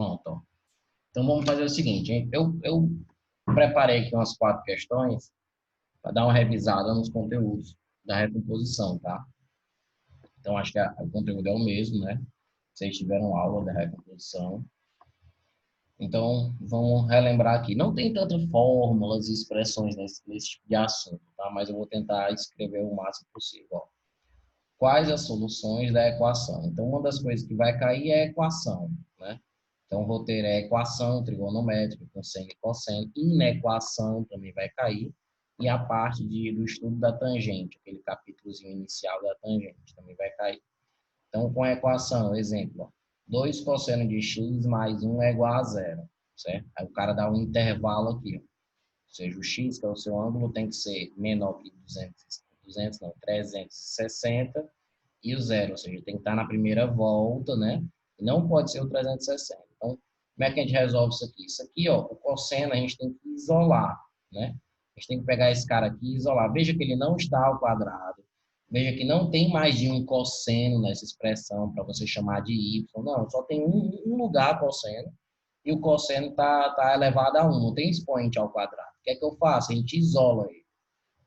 Pronto, ó. Então, vamos fazer o seguinte, hein? Eu preparei aqui umas 4 questões para dar uma revisada nos conteúdos da recomposição, tá? Então, acho que o conteúdo é o mesmo, né? Vocês tiveram aula da recomposição. Então, vamos relembrar aqui. Não tem tantas fórmulas e expressões nesse tipo de assunto, tá? Mas eu vou tentar escrever o máximo possível. Ó. Quais as soluções da equação? Então, uma das coisas que vai cair é a equação, né? Então, o roteiro é equação trigonométrica, com seno e cosseno. Inequação também vai cair. E a parte do estudo da tangente, aquele capítulozinho inicial da tangente, também vai cair. Então, com a equação, exemplo, ó, 2 cosseno de x mais 1 é igual a zero, certo? Aí o cara dá um intervalo aqui, ó. Ou seja, o x, que é o seu ângulo, tem que ser menor que 200 não, 360 e o zero, ou seja, tem que estar na primeira volta, né? E não pode ser o 360. Então, como é que a gente resolve isso aqui? Isso aqui, ó, o cosseno a gente tem que isolar, né? A gente tem que pegar esse cara aqui e isolar. Veja que ele não está ao quadrado. Veja que não tem mais de um cosseno nessa expressão para você chamar de y. Não, só tem um lugar cosseno. E o cosseno está elevado a 1, não tem expoente ao quadrado. O que é que eu faço? A gente isola ele.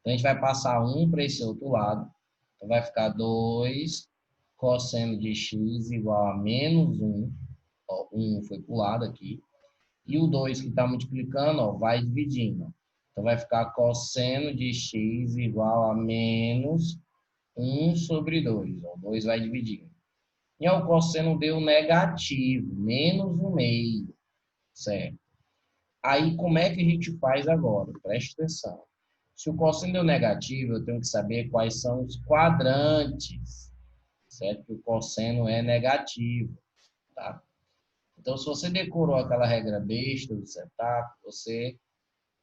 Então, a gente vai passar 1 para esse outro lado. Então, vai ficar 2 cosseno de x igual a menos 1. Ó, 1 foi para o lado aqui. E o 2 que está multiplicando, ó, vai dividindo. Então, vai ficar cosseno de x igual a menos 1 sobre 2. Ó, 2 vai dividindo. E o cosseno deu negativo, menos 1 meio. Certo? Aí, como é que a gente faz agora? Preste atenção. Se o cosseno deu negativo, eu tenho que saber quais são os quadrantes, certo? Que o cosseno é negativo, tá? Então, se você decorou aquela regra besta do setup, você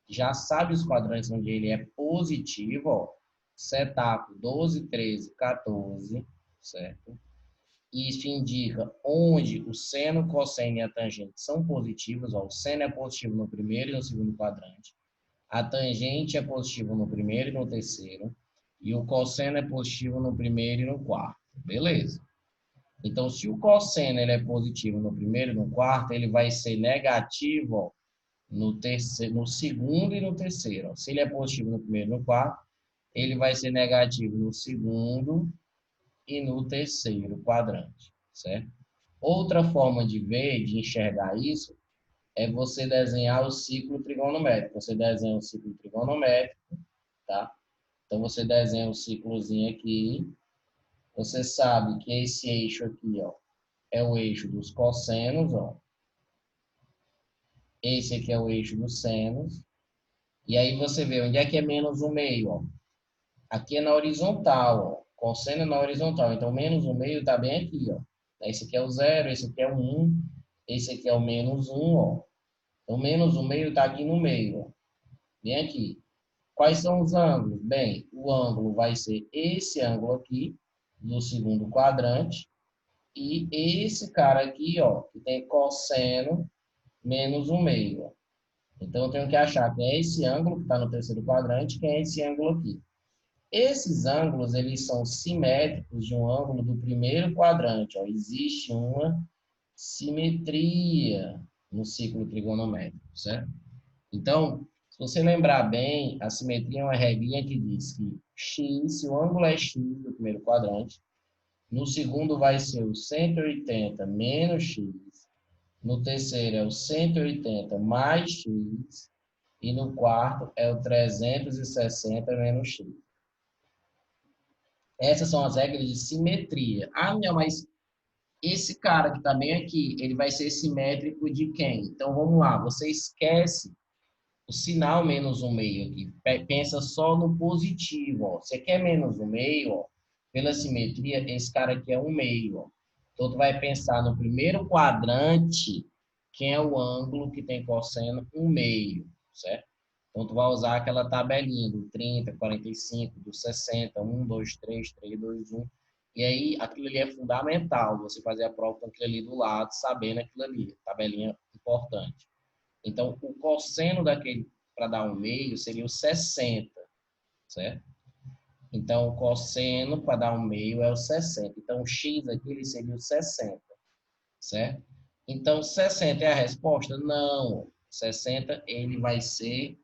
já sabe os quadrantes onde ele é positivo, ó. Setup 12, 13, 14, certo? Isso indica onde o seno, cosseno e a tangente são positivos, ó. O seno é positivo no primeiro e no segundo quadrante. A tangente é positiva no primeiro e no terceiro. E o cosseno é positivo no primeiro e no quarto. Beleza. Então, se o cosseno ele é positivo no primeiro e no quarto, ele vai ser negativo ó, no, terceiro, no segundo e no terceiro. Ó. Se ele é positivo no primeiro e no quarto, ele vai ser negativo no segundo e no terceiro quadrante. Certo? Outra forma de ver, de enxergar isso, é você desenhar o ciclo trigonométrico. Você desenha o ciclo trigonométrico, tá? Então, você desenha o ciclozinho aqui. Você sabe que esse eixo aqui, ó, é o eixo dos cossenos, ó. Esse aqui é o eixo dos senos. E aí você vê onde é que é menos 1 meio, ó. Aqui é na horizontal, ó. Cosseno é na horizontal. Então, menos 1 meio tá bem aqui, ó. Esse aqui é o 0, esse aqui é o 1, esse aqui é o menos 1, ó. Então, menos 1 meio tá aqui no meio, ó. Bem aqui. Quais são os ângulos? Bem, o ângulo vai ser esse ângulo aqui, do segundo quadrante, e esse cara aqui, ó, que tem cosseno menos 1 meio. Ó. Então, eu tenho que achar quem é esse ângulo que está no terceiro quadrante, quem é esse ângulo aqui. Esses ângulos, eles são simétricos de um ângulo do primeiro quadrante. Ó. Existe uma simetria no ciclo trigonométrico, certo? Então, se você lembrar bem, a simetria é uma regrinha que diz que x, se o ângulo é x do primeiro quadrante, no segundo vai ser o 180 menos x, no terceiro é o 180 mais x, e no quarto é o 360 menos x. Essas são as regras de simetria. Ah, meu, mas esse cara que está bem aqui, ele vai ser simétrico de quem? Então, vamos lá, você esquece o sinal menos 1 meio aqui. Pensa só no positivo, ó. Você quer menos 1 meio, ó. Pela simetria, esse cara aqui é 1 meio, ó. Então, tu vai pensar no primeiro quadrante, quem é o ângulo que tem cosseno 1 meio, certo? Então, tu vai usar aquela tabelinha do 30, 45, do 60, 1, 2, 3, 3, 2, 1. E aí, aquilo ali é fundamental, você fazer a prova com aquilo ali do lado, sabendo aquilo ali, tabelinha importante. Então, o cosseno daquele, para dar 1 meio, seria o 60, certo? Então, o cosseno para dar 1 meio é o 60. Então, o x aqui ele seria o 60, certo? Então, 60 é a resposta? Não. 60 ele vai ser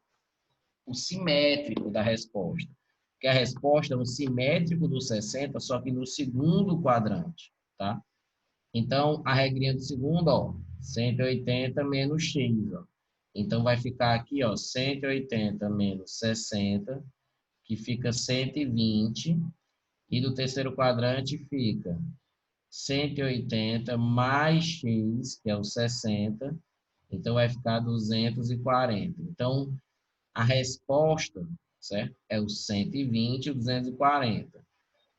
o simétrico da resposta. Porque a resposta é um simétrico do 60, só que no segundo quadrante, tá? Então, a regrinha do segundo, ó, 180 menos x, ó. Então, vai ficar aqui, ó, 180 menos 60, que fica 120, e do terceiro quadrante fica 180 mais x, que é o 60, então vai ficar 240. Então, a resposta, certo? É o 120 e o 240.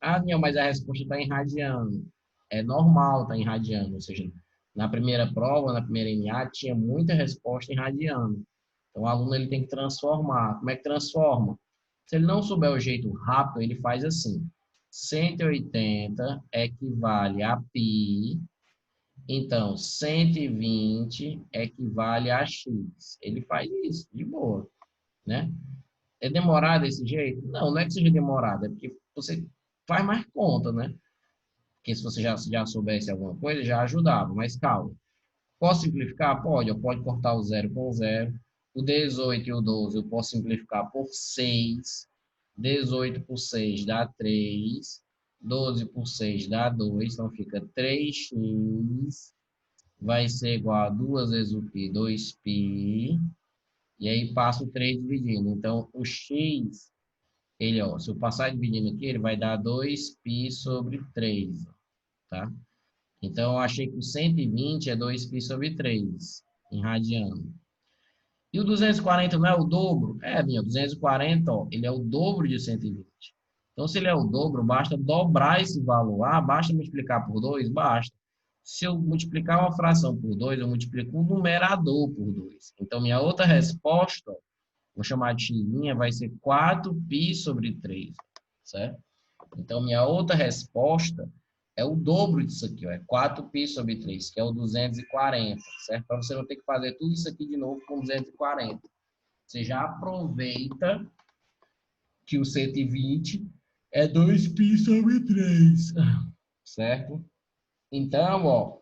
Ah, não, mas a resposta está em radiano. É normal estar em radiano, ou seja, na primeira prova, na primeira NA, tinha muita resposta em radiano. Então, o aluno ele tem que transformar. Como é que transforma? Se ele não souber o jeito rápido, ele faz assim. 180 equivale a π, então 120 equivale a x. Ele faz isso, de boa, né? É demorado desse jeito? Não, não é que seja demorado, é porque você faz mais conta, né? Porque se você já soubesse alguma coisa, já ajudava, mas calma. Posso simplificar? Pode, eu pode cortar o zero com o zero. O 18 e o 12 eu posso simplificar por 6. 18 por 6 dá 3. 12 por 6 dá 2. Então fica 3x vai ser igual a 2 vezes o π, 2π. E aí passa o 3 dividindo. Então o x, ele, ó, se eu passar dividindo aqui, ele vai dar 2π sobre 3, tá? Então, eu achei que o 120 é 2π sobre 3 em radiano. E o 240 não é o dobro? É, minha, 240, ó, ele é o dobro de 120. Então, se ele é o dobro, basta dobrar esse valor. Ah, basta multiplicar por 2? Basta. Se eu multiplicar uma fração por 2, eu multiplico o numerador por 2. Então, minha outra resposta, vou chamar de x, vai ser 4π sobre 3, certo? Então, minha outra resposta é o dobro disso aqui, ó, é 4π sobre 3, que é o 240, certo? Para você não ter que fazer tudo isso aqui de novo com 240. Você já aproveita que o 120 é 2π sobre 3, certo? Então, ó,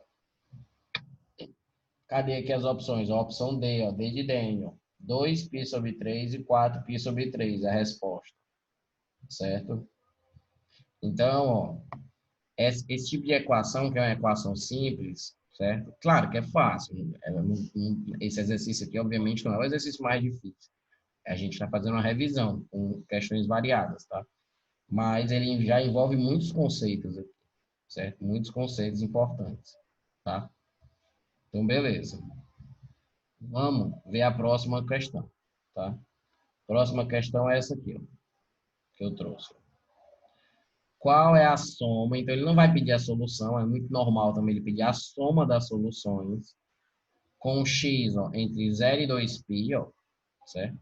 cadê aqui as opções? A opção D, ó, D de Daniel. 2π sobre 3 e 4π sobre 3 é a resposta, certo? Então, ó, esse tipo de equação, que é uma equação simples, certo? Claro que é fácil. Esse exercício aqui, obviamente, não é o exercício mais difícil. A gente está fazendo uma revisão com questões variadas, tá? Mas ele já envolve muitos conceitos aqui, certo? Muitos conceitos importantes, tá? Então, beleza. Vamos ver a próxima questão, tá? Próxima questão é essa aqui, ó, que eu trouxe. Qual é a soma? Então, ele não vai pedir a solução, é muito normal também ele pedir a soma das soluções com x, ó, entre 0 e 2π, ó, certo?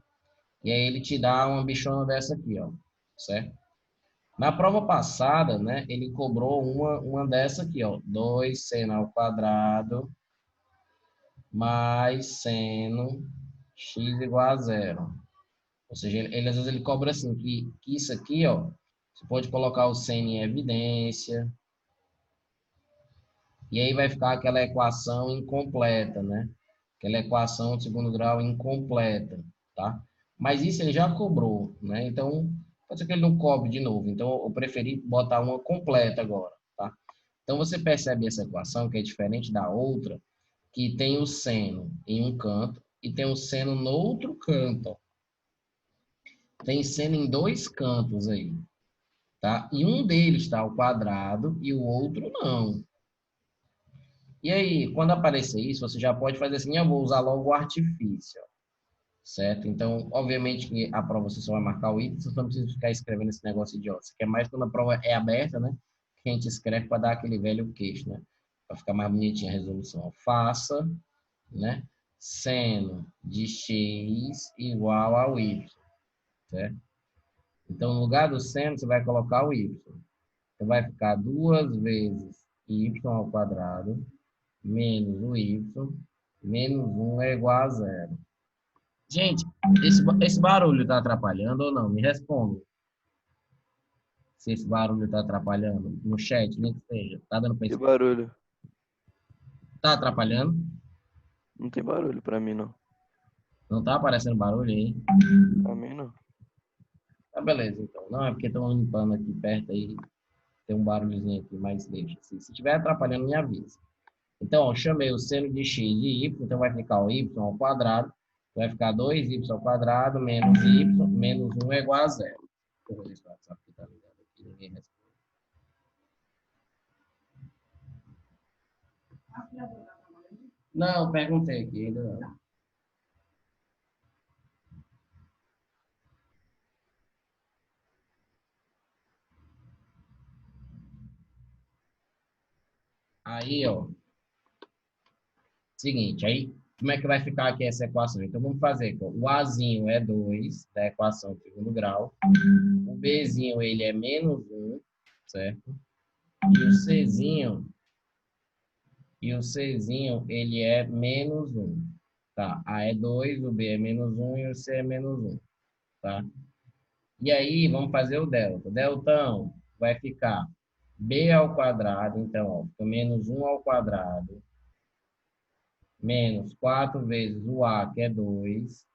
E aí ele te dá uma bichona dessa aqui, ó, certo? Na prova passada, né, ele cobrou uma dessa aqui, ó, 2 seno ao quadrado mais seno x igual a zero. Ou seja, ele às vezes ele cobra assim, que isso aqui, ó, você pode colocar o seno em evidência, e aí vai ficar aquela equação incompleta, né? Aquela equação de segundo grau incompleta, tá? Mas isso ele já cobrou, né? Então, pode ser que ele não cobre de novo. Então, eu preferi botar uma completa agora, tá? Então, você percebe essa equação, que é diferente da outra, que tem o seno em um canto e tem o seno no outro canto, ó. Tem seno em dois cantos aí, tá? E um deles está ao quadrado e o outro não. E aí, quando aparecer isso, você já pode fazer assim, eu vou usar logo o artifício, certo? Então, obviamente que a prova você só vai marcar o item, você não precisa ficar escrevendo esse negócio idiota. Você quer mais quando a prova é aberta, né? Que a gente escreve para dar aquele velho queixo, né? Para ficar mais bonitinha a resolução. Faça, né? Seno de x igual ao y, certo? Então, no lugar do seno, você vai colocar o y. Então, vai ficar 2 vezes y ao quadrado menos o y, menos 1 é igual a zero. Gente, esse barulho está atrapalhando ou não? Me responda. Se esse barulho está atrapalhando no chat, nem que seja. Tá dando para Que escutar? barulho. Tá atrapalhando? Não tem barulho pra mim, não. Não tá aparecendo barulho aí? Pra mim, não. Tá, beleza, então. Não, é porque estão limpando aqui perto aí. Tem um barulhozinho aqui, mas deixa. Se estiver atrapalhando, me avisa. Então, eu chamei o seno de x de y, então vai ficar o y ao quadrado. Vai ficar 2y ao quadrado menos y menos 1 é igual a zero. Vou ver se o WhatsApp tá ligado aqui, ninguém responde. Não, perguntei aqui ainda não. Aí, ó, seguinte, aí como é que vai ficar aqui essa equação? Então vamos fazer, ó, o Azinho é 2 da equação de segundo grau, o Bzinho ele é menos 1, certo? E o Czinho ele é menos 1, tá? A é 2, o B é menos 1 e o C é menos 1, tá? E aí vamos fazer o delta. Deltão vai ficar B ao quadrado, então, ó, fica menos 1 ao quadrado, menos 4 vezes o A, que é 2,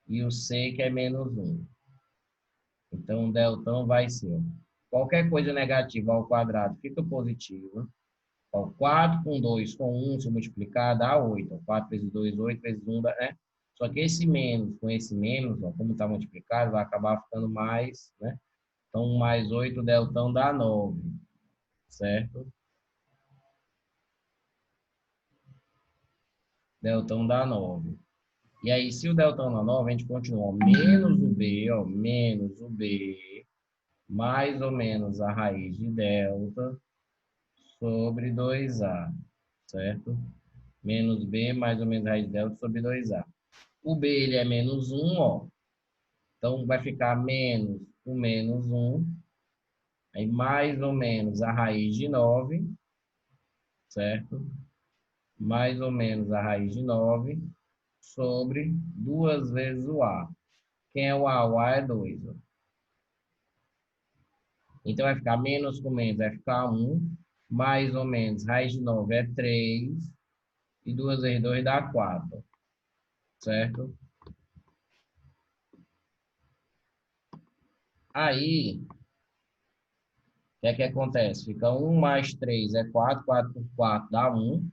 e o C, que é menos 1. Então, o deltão vai ser qualquer coisa negativa ao quadrado fica positiva. Ó, 4 com 2 com 1, se multiplicar, dá 8. Ó, 4 vezes 2, 8 vezes 1, né? Só que esse menos com esse menos, ó, como está multiplicado, vai acabar ficando mais, né? Então, 1 mais 8, o deltão dá 9, certo? Deltão dá 9. E aí, se o deltão dá 9, a gente continua, ó, menos o B, ó, menos o B, mais ou menos a raiz de delta sobre 2A, certo? Menos B mais ou menos a raiz de delta sobre 2A. O B ele é menos 1, ó. Então vai ficar menos o menos 1, aí mais ou menos a raiz de 9, certo? Mais ou menos a raiz de 9 sobre 2 vezes o A. Quem é o A? O A é 2. Ó. Então vai ficar menos com menos, vai ficar 1, mais ou menos raiz de 9 é 3, e 2 vezes 2 dá 4, certo? Aí, o que é que acontece? Fica 1 mais 3 é 4, 4 por 4 dá 1.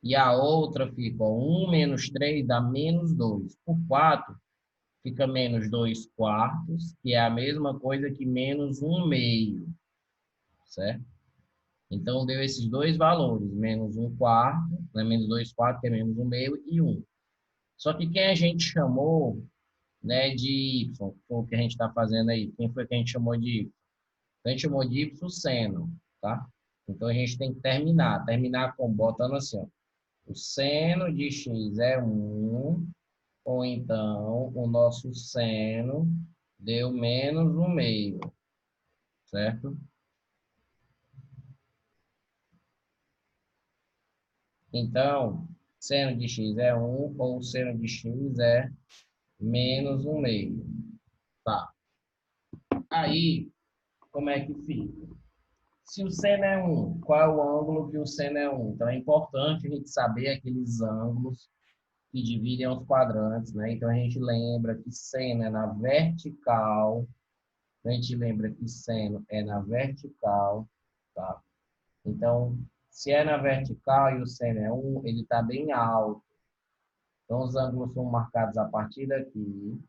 E a outra fica 1 menos 3 dá menos 2. Por 4 fica menos 2 quartos, que é a mesma coisa que menos 1 meio, certo? Então, deu esses dois valores, menos 1 quarto, né? Menos 2 quartos, que é menos 1 meio, e 1. Só que quem a gente chamou, né, de y, foi o que a gente está fazendo aí? Quem foi que a gente chamou de y? A gente chamou de y seno, tá? Então, a gente tem que terminar com, botando assim, ó, o seno de x é 1, ou então o nosso seno deu menos 1 meio, certo? Então, seno de x é 1, ou seno de x é menos 1 meio. Tá. Aí, como é que fica? Se o seno é 1, qual é o ângulo que o seno é 1? Então, é importante a gente saber aqueles ângulos que dividem os quadrantes, né? Então, a gente lembra que seno é na vertical, a gente lembra que seno é na vertical, tá? Então, se é na vertical e o seno é 1, ele está bem alto. Então, os ângulos são marcados a partir daqui.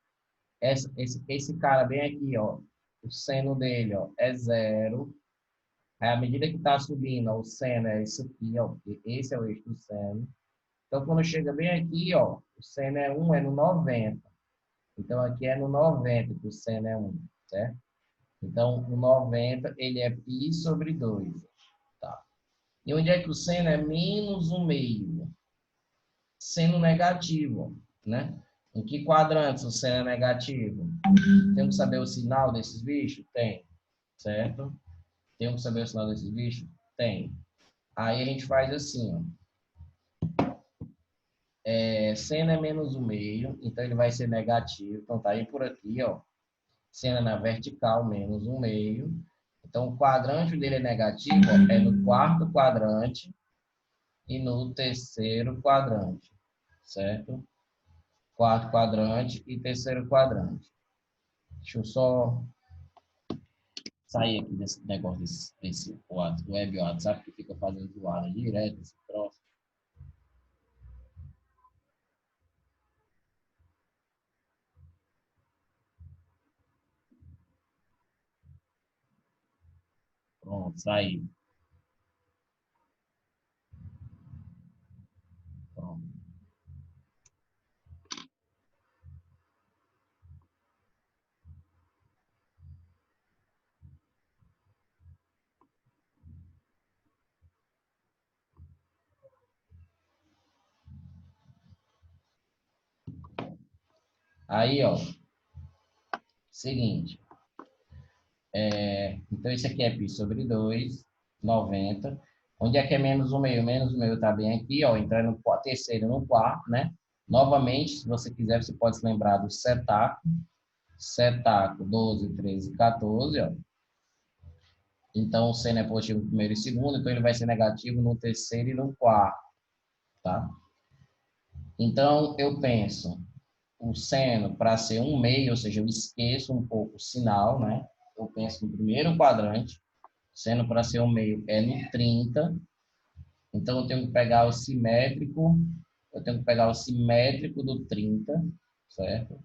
Esse cara bem aqui, ó, o seno dele, ó, é 0. Aí, à medida que está subindo, ó, o seno é esse aqui, ó, porque esse é o eixo do seno. Então, quando chega bem aqui, ó, o seno é 1, é no 90. Então, aqui é no 90 que o seno é 1, certo? Então, o 90, ele é π sobre 2. Tá? E onde é que o seno é menos 1 meio? Seno negativo, né? Em que quadrantes o seno é negativo? Temos que saber o sinal desses bichos? Tem, certo? Temos que saber o sinal desses bichos? Tem. Aí a gente faz assim, ó. Seno é menos 1 meio, então ele vai ser negativo. Então tá aí por aqui, ó. Seno é na vertical, menos 1 meio. Então, o quadrante dele é negativo, ó, é no quarto quadrante, e no terceiro quadrante, certo? Quarto quadrante e terceiro quadrante. Deixa eu só sair aqui desse negócio desse web WhatsApp que fica fazendo zoada direto, esse troço. Pronto, saí. Pronto. Aí, ó, seguinte. Então, isso aqui é π sobre 2, 90. Onde é que é menos o meio? Menos o meio tá bem aqui, ó. Então, é no terceiro e no quarto, né? Novamente, se você quiser, você pode se lembrar do setaco. Setaco 12, 13, 14, ó. Então, o seno é positivo no primeiro e segundo, então ele vai ser negativo no terceiro e no quarto, tá? Então, eu penso o seno para ser um meio, ou seja, eu esqueço um pouco o sinal, né? Eu penso no primeiro quadrante, seno para ser um meio é no 30, então eu tenho que pegar o simétrico, do 30, certo?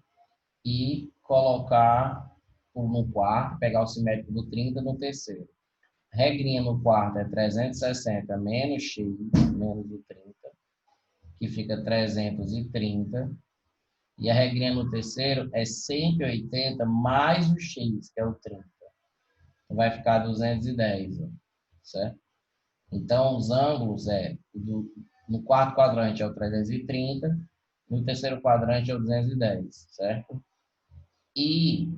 E colocar no quarto, pegar o simétrico do 30 no terceiro. Regrinha no quarto é 360 menos x, menos o 30, que fica 330. E a regrinha no terceiro é 180 mais o x, que é o 30. Então, vai ficar 210, certo? Então, os ângulos no quarto quadrante é o 330, no terceiro quadrante é o 210, certo? E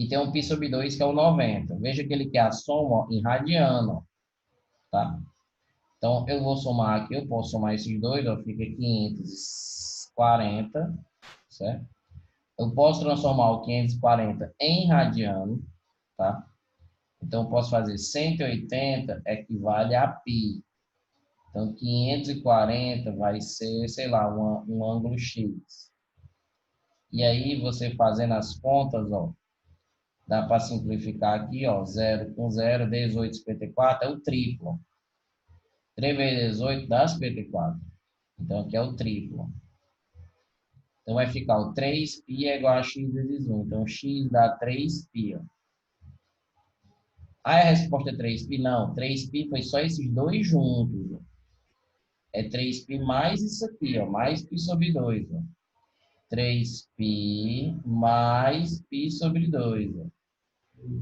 tem um π sobre 2 que é o 90. Veja que ele quer a soma em radiano, tá? Então, eu vou somar aqui, eu posso somar esses dois, ó, fica 540, certo? Eu posso transformar o 540 em radiano, tá? Então, eu posso fazer 180 equivale a π. Então, 540 vai ser, sei lá, um ângulo X. E aí, você fazendo as contas, ó, dá para simplificar aqui, ó, 0 com 0, 18,54 é o triplo. 3 vezes 18 dá 54. Então, aqui é o triplo. Então, vai ficar o 3π é igual a x vezes 1. Então, x dá 3π. Ó. Ah, a resposta é 3π? Não, 3π foi só esses dois juntos. Ó. É 3π mais isso aqui, ó, mais π sobre 2. Ó. 3π mais π sobre 2. Ó.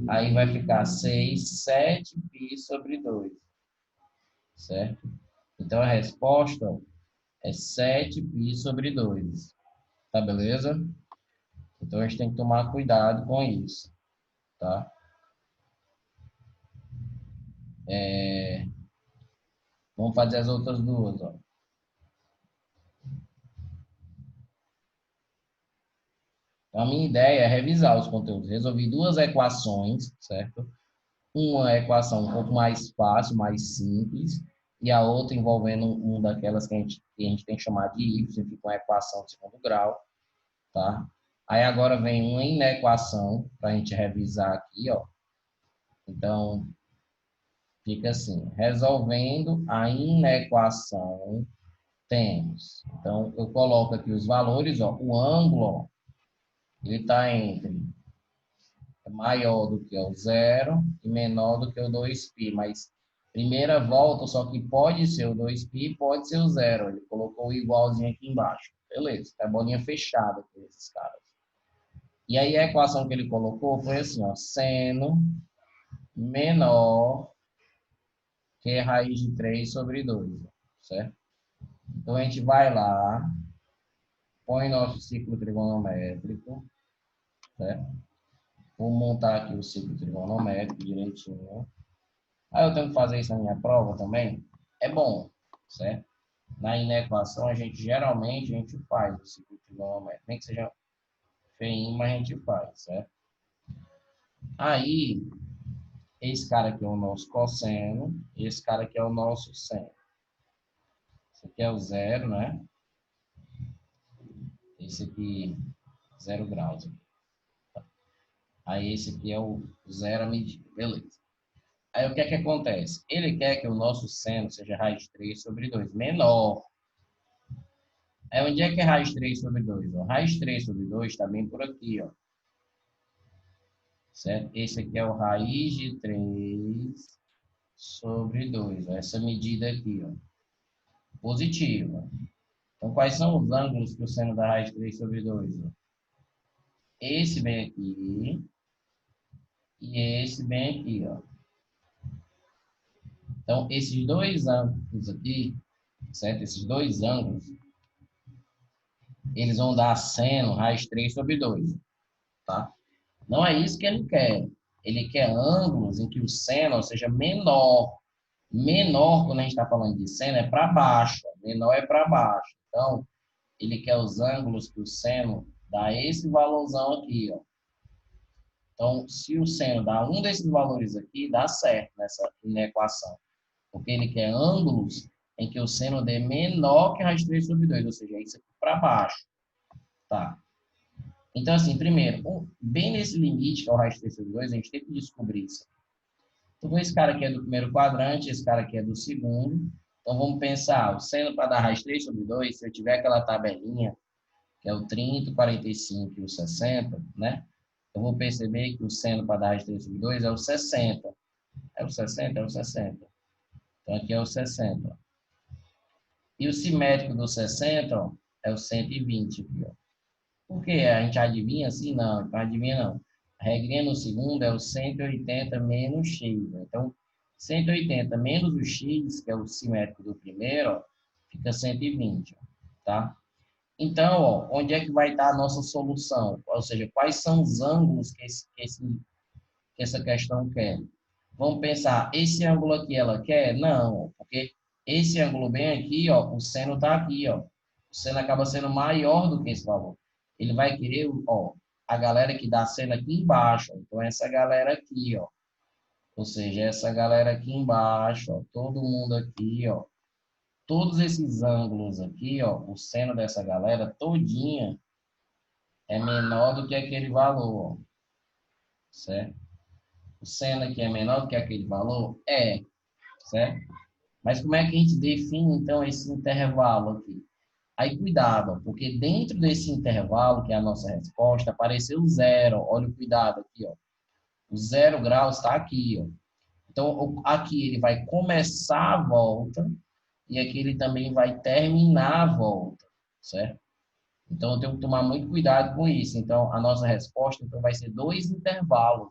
Aí vai ficar 6, 7π sobre 2. Certo? Então, a resposta ó, é 7π sobre 2. Tá beleza? Então, a gente tem que tomar cuidado com isso. Tá? Vamos fazer as outras duas. Ó. Então, a minha ideia é revisar os conteúdos. Resolvi duas equações, certo? Uma equação um pouco mais fácil, mais simples, e a outra envolvendo uma daquelas que a gente tem que chamar de y, fica uma equação de segundo grau, tá? Aí agora vem uma inequação para a gente revisar aqui, ó. Então, fica assim, resolvendo a inequação, temos. Então, eu coloco aqui os valores, ó, o ângulo, ó, ele está entre maior do que o zero e menor do que o 2π, mas primeira volta, só que pode ser o 2π, pode ser o zero. Ele colocou o igualzinho aqui embaixo. Beleza, tá a bolinha fechada com esses caras. E aí a equação que ele colocou foi assim, ó, seno menor que raiz de 3 sobre 2, certo? Então a gente vai lá, põe nosso ciclo trigonométrico, certo? Vou montar aqui o ciclo trigonométrico direitinho. Aí eu tenho que fazer isso na minha prova também. É bom, certo? Na inequação, geralmente a gente faz o ciclo trigonométrico. Nem que seja feinho, mas a gente faz, certo? Aí, Esse cara aqui é o nosso cosseno. E esse cara aqui é o nosso seno. Esse aqui é o zero, né? Esse aqui, 0 graus. Aí esse aqui é o zero a medida. Beleza. Aí o que é que acontece? Ele quer que o nosso seno seja raiz de 3 sobre 2, menor. Aí onde é que é raiz de 3 sobre 2? Ó, raiz de 3 sobre 2 está bem por aqui, ó. Certo? Esse aqui é o raiz de 3 sobre 2. Ó, essa medida aqui, ó. Positiva. Então, quais são os ângulos que o seno da raiz de 3 sobre 2? Ó? Esse bem aqui e esse bem aqui, ó. Então, esses dois ângulos aqui, certo? Esses dois ângulos, eles vão dar seno raiz de 3 sobre 2, tá? Não é isso que ele quer. Ele quer ângulos em que o seno seja menor. Menor, quando a gente está falando de seno, é para baixo. Menor é para baixo. Então, ele quer os ângulos que o seno dá esse valorzão aqui, ó. Então, se o seno dá um desses valores aqui, dá certo nessa equação. Porque ele quer ângulos em que o seno dê menor que raiz de 3 sobre 2, ou seja, isso aqui para baixo. Tá? Então, assim, primeiro, bem nesse limite, que é o raiz de 3 sobre 2, a gente tem que descobrir isso. Então, esse cara aqui é do primeiro quadrante, esse cara aqui é do segundo. Então, vamos pensar, o seno para dar raiz de 3 sobre 2, se eu tiver aquela tabelinha, que é o 30, o 45 e o 60, né? Eu vou perceber que o seno para dar raiz de 3 sobre 2 é o 60. É o 60? É o 60. Então, aqui é o 60. E o simétrico do 60, ó, é o 120 aqui, ó. Por quê? A gente adivinha assim? Não, não adivinha não. A regrinha no segundo é o 180 menos x. Então, 180 menos o x, que é o simétrico do primeiro, ó, fica 120, tá? Então, ó, onde é que vai estar a nossa solução? Ou seja, quais são os ângulos que essa questão quer? Vamos pensar, esse ângulo aqui ela quer? Não, porque esse ângulo bem aqui, ó, o seno está aqui, ó. O seno acaba sendo maior do que esse valor. Ele vai querer, ó, a galera que dá seno aqui embaixo. Ó. Então, essa galera aqui, ó. Ou seja, essa galera aqui embaixo, ó. Todo mundo aqui, ó. Todos esses ângulos aqui, ó. O seno dessa galera todinha é menor do que aquele valor, ó. Certo? O seno aqui é menor do que aquele valor? É, certo? Mas como é que a gente define, então, esse intervalo aqui? Aí, cuidado, porque dentro desse intervalo, que é a nossa resposta, apareceu zero. Olha o cuidado aqui, ó. O 0 graus está aqui, ó. Então, aqui ele vai começar a volta e aqui ele também vai terminar a volta, certo? Então, eu tenho que tomar muito cuidado com isso. Então, a nossa resposta então, vai ser dois intervalos,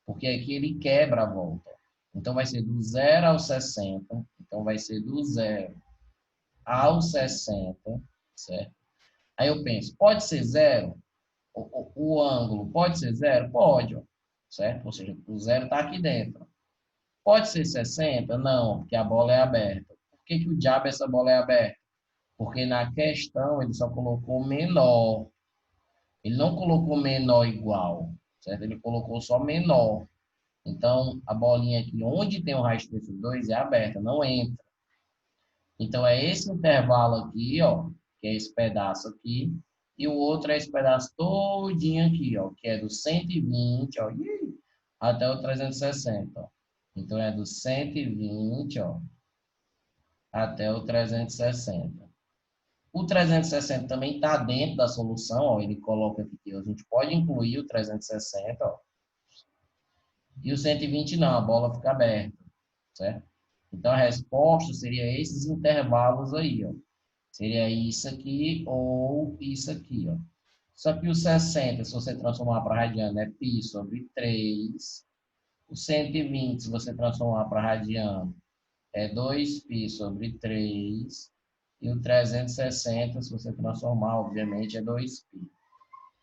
porque aqui ele quebra a volta. Então, vai ser do 0 ao 60. Então, vai ser do 0 ao 60, certo? Aí eu penso, pode ser zero? O ângulo pode ser zero? Pode, ó, certo? Ou seja, o zero está aqui dentro. Pode ser 60? Não, porque a bola é aberta. Por que o diabo essa bola é aberta? Porque na questão ele só colocou menor. Ele não colocou menor igual, certo? Ele colocou só menor. Então, a bolinha aqui, onde tem o raiz de 2 é aberta, não entra. Então, é esse intervalo aqui, ó, que é esse pedaço aqui, e o outro é esse pedaço todinho aqui, ó, que é do 120, ó, até o 360, ó. Então, é do 120, ó, até o 360. O 360 também está dentro da solução, ó, ele coloca aqui que a gente pode incluir o 360, ó, e o 120 não, a bola fica aberta, certo? Então, a resposta seria esses intervalos aí, ó. Seria isso aqui ou isso aqui, ó. Só que o 60, se você transformar para radiano, é π sobre 3. O 120, se você transformar para radiano, é 2π sobre 3. E o 360, se você transformar, obviamente, é 2π.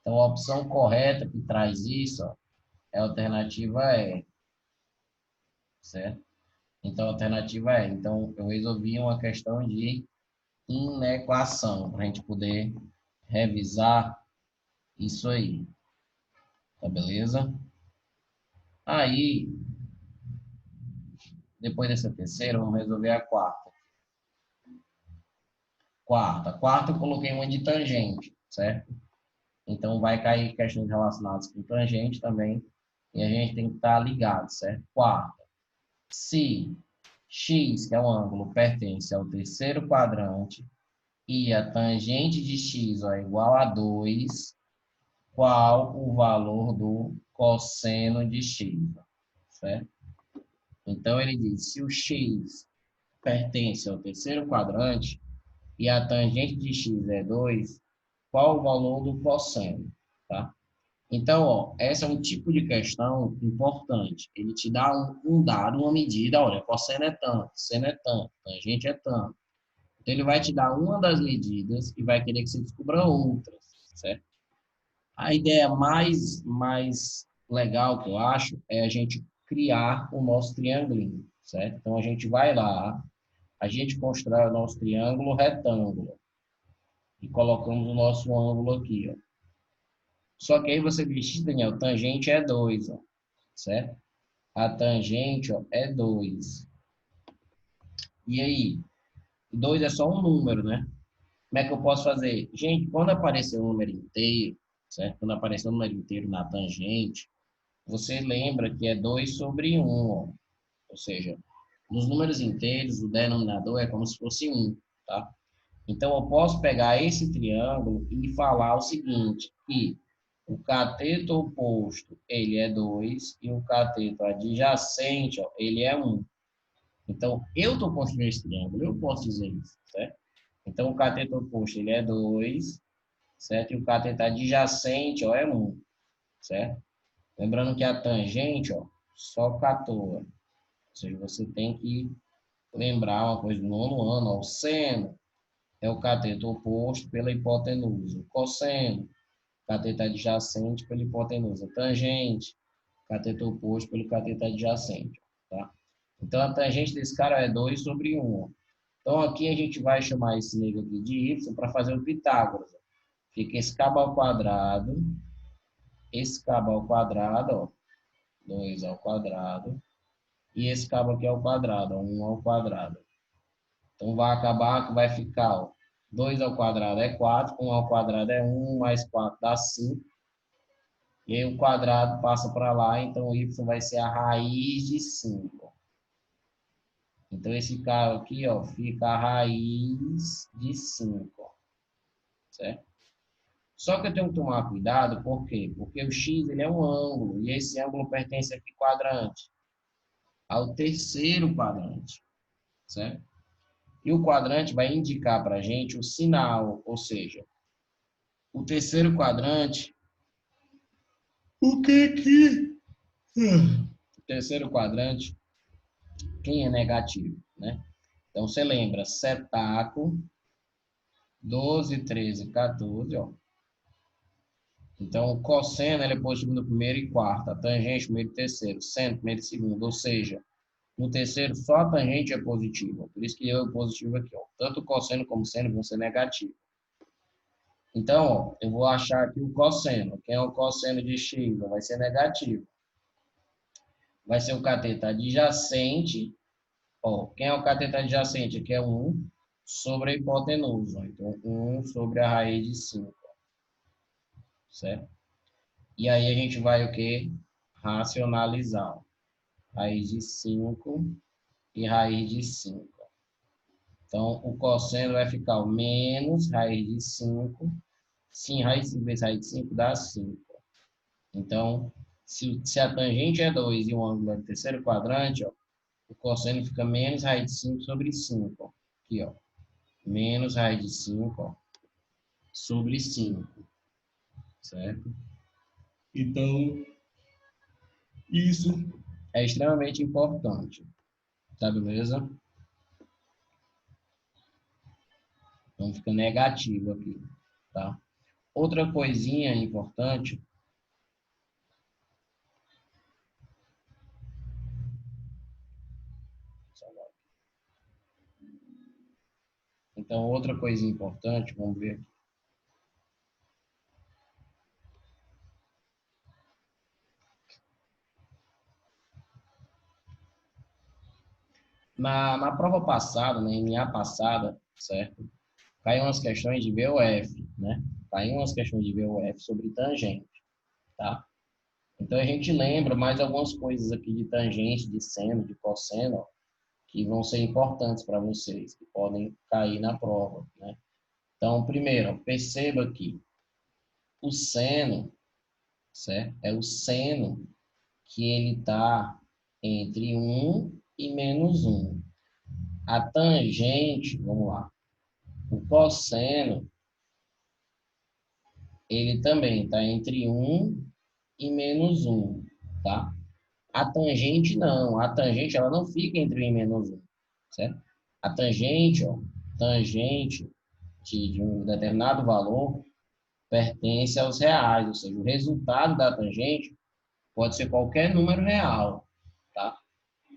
Então, a opção correta que traz isso, ó, é a alternativa E. Certo? Então, a alternativa é. Então, eu resolvi uma questão de inequação, para a gente poder revisar isso aí. Tá beleza? Aí, Depois dessa terceira, vamos resolver a quarta. Quarta eu coloquei uma de tangente, certo? Então, vai cair questões relacionadas com tangente também. E a gente tem que estar ligado, certo? Quarta. Se x, que é um ângulo, pertence ao terceiro quadrante e a tangente de x é igual a 2, qual o valor do cosseno de x? Certo? Então, ele diz, se o x pertence ao terceiro quadrante e a tangente de x é 2, qual o valor do cosseno? Tá? Então, ó, esse é um tipo de questão importante. Ele te dá um dado, uma medida, olha, cosseno é tanto, seno é tanto, tangente é tanto. Então, ele vai te dar uma das medidas e vai querer que você descubra outras, certo? A ideia mais legal que eu acho é a gente criar o nosso triângulo, certo? Então, a gente vai lá, a gente constrói o nosso triângulo retângulo e colocamos o nosso ângulo aqui, ó. Só que aí você diz, Daniel, tangente é 2, ó, certo? A tangente, ó, é 2. E aí? 2 é só um número, né? Como é que eu posso fazer? Gente, quando aparecer um número inteiro, certo? Quando aparecer um número inteiro na tangente, você lembra que é 2 sobre 1, ó. Ou seja, nos números inteiros, o denominador é como se fosse 1, tá? Então, eu posso pegar esse triângulo e falar o seguinte, que o cateto oposto, ele é 2, e o cateto adjacente, ó, ele é 1. Então, eu estou construindo esse triângulo, eu posso dizer isso, certo? Então, o cateto oposto, ele é 2, certo? E o cateto adjacente, ó, é 1, certo? Lembrando que a tangente, ó, só catoa. Ou seja, você tem que lembrar uma coisa do nono ano, ó, o seno é o cateto oposto pela hipotenusa. O cosseno, cateto adjacente pela hipotenusa. Tangente, cateto oposto pelo cateto adjacente, tá? Então, a tangente desse cara é 2 sobre 1. Então, aqui a gente vai chamar esse nego aqui de y para fazer o Pitágoras. Fica esse cabo ao quadrado, esse cabo ao quadrado, ó, 2 ao quadrado, e esse cabo aqui ao quadrado, ó, 1 ao quadrado. Então, vai acabar que vai ficar, ó, 2 ao quadrado é 4, 1 ao quadrado é 1, mais 4 dá 5. E aí o quadrado passa para lá, então o y vai ser a raiz de 5. Então, esse cara aqui, ó, fica a raiz de 5, certo? Só que eu tenho que tomar cuidado, por quê? Porque o x ele é um ângulo, e esse ângulo pertence a que quadrante? Ao terceiro quadrante, certo? E o quadrante vai indicar para a gente o sinal, ou seja, o terceiro quadrante, o que que... O terceiro quadrante, quem é negativo, né? Então, você lembra, setaco, 12, 13, 14, ó. Então, o cosseno ele é positivo no primeiro e quarto, a tangente primeiro e terceiro, seno primeiro e segundo, ou seja, no terceiro só a tangente é positiva. Por isso que eu positivo aqui, ó. Tanto o cosseno como o seno vão ser negativos. Então, ó, eu vou achar aqui o cosseno. Quem é o cosseno de x? Vai ser negativo. Vai ser o cateto adjacente. Ó, quem é o cateto adjacente? Aqui é 1 sobre a hipotenusa. Então, 1 sobre a raiz de 5. Certo? E aí a gente vai o quê? Racionalizar. Raiz de 5 e raiz de 5. Então, o cosseno vai ficar o menos raiz de 5. Sim, raiz de 5 vezes raiz de 5 dá 5. Então, se a tangente é 2 e o ângulo é do terceiro quadrante, ó, o cosseno fica menos raiz de 5 sobre 5. Ó. Aqui, ó. Menos raiz de 5, ó, sobre 5. Certo? Então, isso é extremamente importante. Tá beleza? Então, fica negativo aqui. Tá? Outra coisinha importante. Então, outra coisinha importante, vamos ver aqui. Na prova passada, na MA passada, certo? Caiu umas questões de VOF, né? Caiu umas questões de VOF sobre tangente, tá? Então a gente lembra mais algumas coisas aqui de tangente, de seno, de cosseno, que vão ser importantes para vocês, que podem cair na prova, né? Então, primeiro, perceba que o seno, certo? É o seno que ele está entre 1 e -1. A tangente, vamos lá, o cosseno, ele também está entre 1 e -1, tá? A tangente não, a tangente ela não fica entre 1 e -1, certo? A tangente, ó, tangente de um determinado valor pertence aos reais, ou seja, o resultado da tangente pode ser qualquer número real, tá?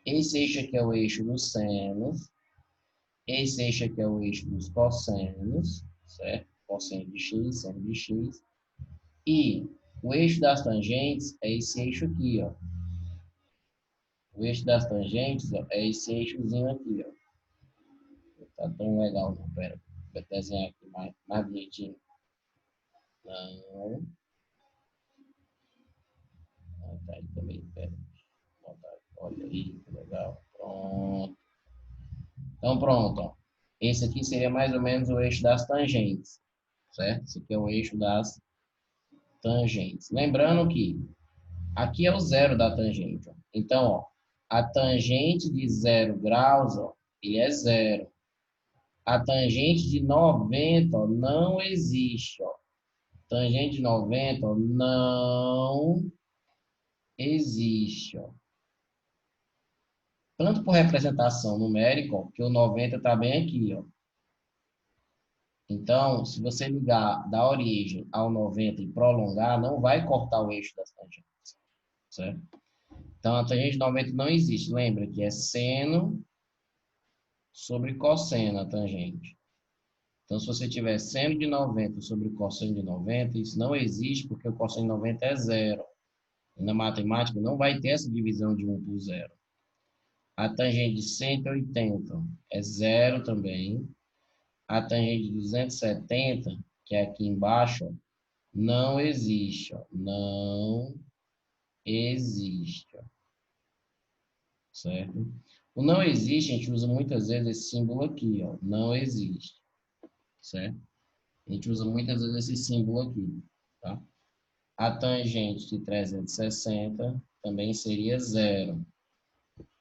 Esse eixo aqui é o eixo dos senos, esse eixo aqui é o eixo dos cossenos, certo? Cosseno de x, seno de x. E o eixo das tangentes é esse eixo aqui, ó. O eixo das tangentes, ó, é esse eixozinho aqui, ó. Tá tão legal, não, pera. Vou desenhar aqui mais bonitinho. Não. Ah, tá aí também, pera. Olha aí, que legal. Pronto. Então, pronto, ó. Esse aqui seria mais ou menos o eixo das tangentes, certo? Esse aqui é o eixo das tangentes. Lembrando que aqui é o zero da tangente, ó. Então, ó, a tangente de 0 graus, ó, ele é zero. A tangente de 90, ó, não existe, ó. Tangente de 90, ó, não existe, ó. Tanto por representação numérica, ó, que o 90 está bem aqui, ó. Então, se você ligar da origem ao 90 e prolongar, não vai cortar o eixo das tangentes, certo? Então, a tangente de 90 não existe. Lembra que é seno sobre cosseno a tangente. Então, se você tiver seno de 90 sobre cosseno de 90, isso não existe porque o cosseno de 90 é zero. E na matemática não vai ter essa divisão de 1 por 0. A tangente de 180 é zero também. A tangente de 270, que é aqui embaixo, ó, não existe. Ó, não existe. Ó, certo? O não existe, a gente usa muitas vezes esse símbolo aqui, ó, não existe. Certo? A gente usa muitas vezes esse símbolo aqui, tá? A tangente de 360 também seria zero,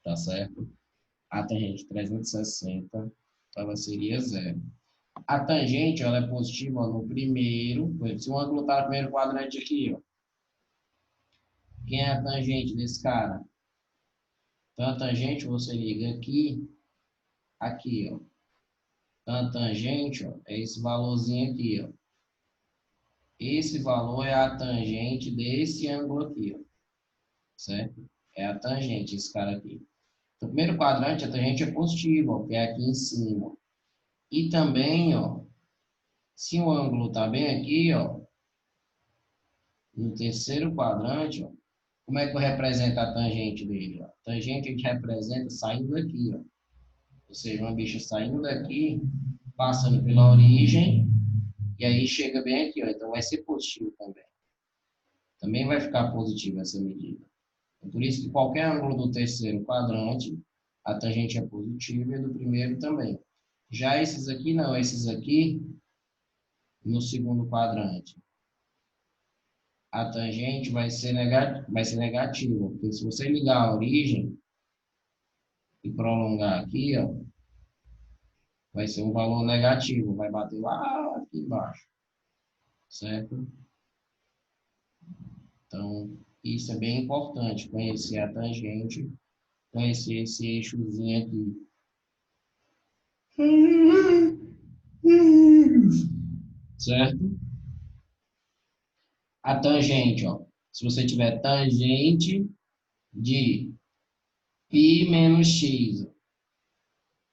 tá certo? A tangente de 360 ela seria zero. A tangente ela é positiva no primeiro, por exemplo, se o ângulo está no primeiro quadrante aqui, ó, quem é a tangente desse cara? Então a tangente você liga aqui, aqui, ó. Então a tangente, ó, é esse valorzinho aqui, ó. Esse valor é a tangente desse ângulo aqui, ó. Certo? É a tangente, esse cara aqui. No primeiro quadrante, a tangente é positiva, ó, que é aqui em cima. E também, ó, se o ângulo está bem aqui, ó, no terceiro quadrante, ó, como é que eu represento a tangente dele? Ó? A tangente a gente representa saindo daqui, ó. Ou seja, uma bicha saindo daqui, passando pela origem, e aí chega bem aqui, ó. Então vai ser positivo também. Também vai ficar positivo essa medida. Por isso que qualquer ângulo do terceiro quadrante, a tangente é positiva e do primeiro também. Já esses aqui não, esses aqui, no segundo quadrante, a tangente vai ser negativa, porque se você ligar a origem e prolongar aqui, ó, vai ser um valor negativo, vai bater lá aqui embaixo, certo? Então, isso é bem importante, conhecer a tangente, conhecer esse eixozinho aqui. Certo? A tangente, ó. Se você tiver tangente de π menos x,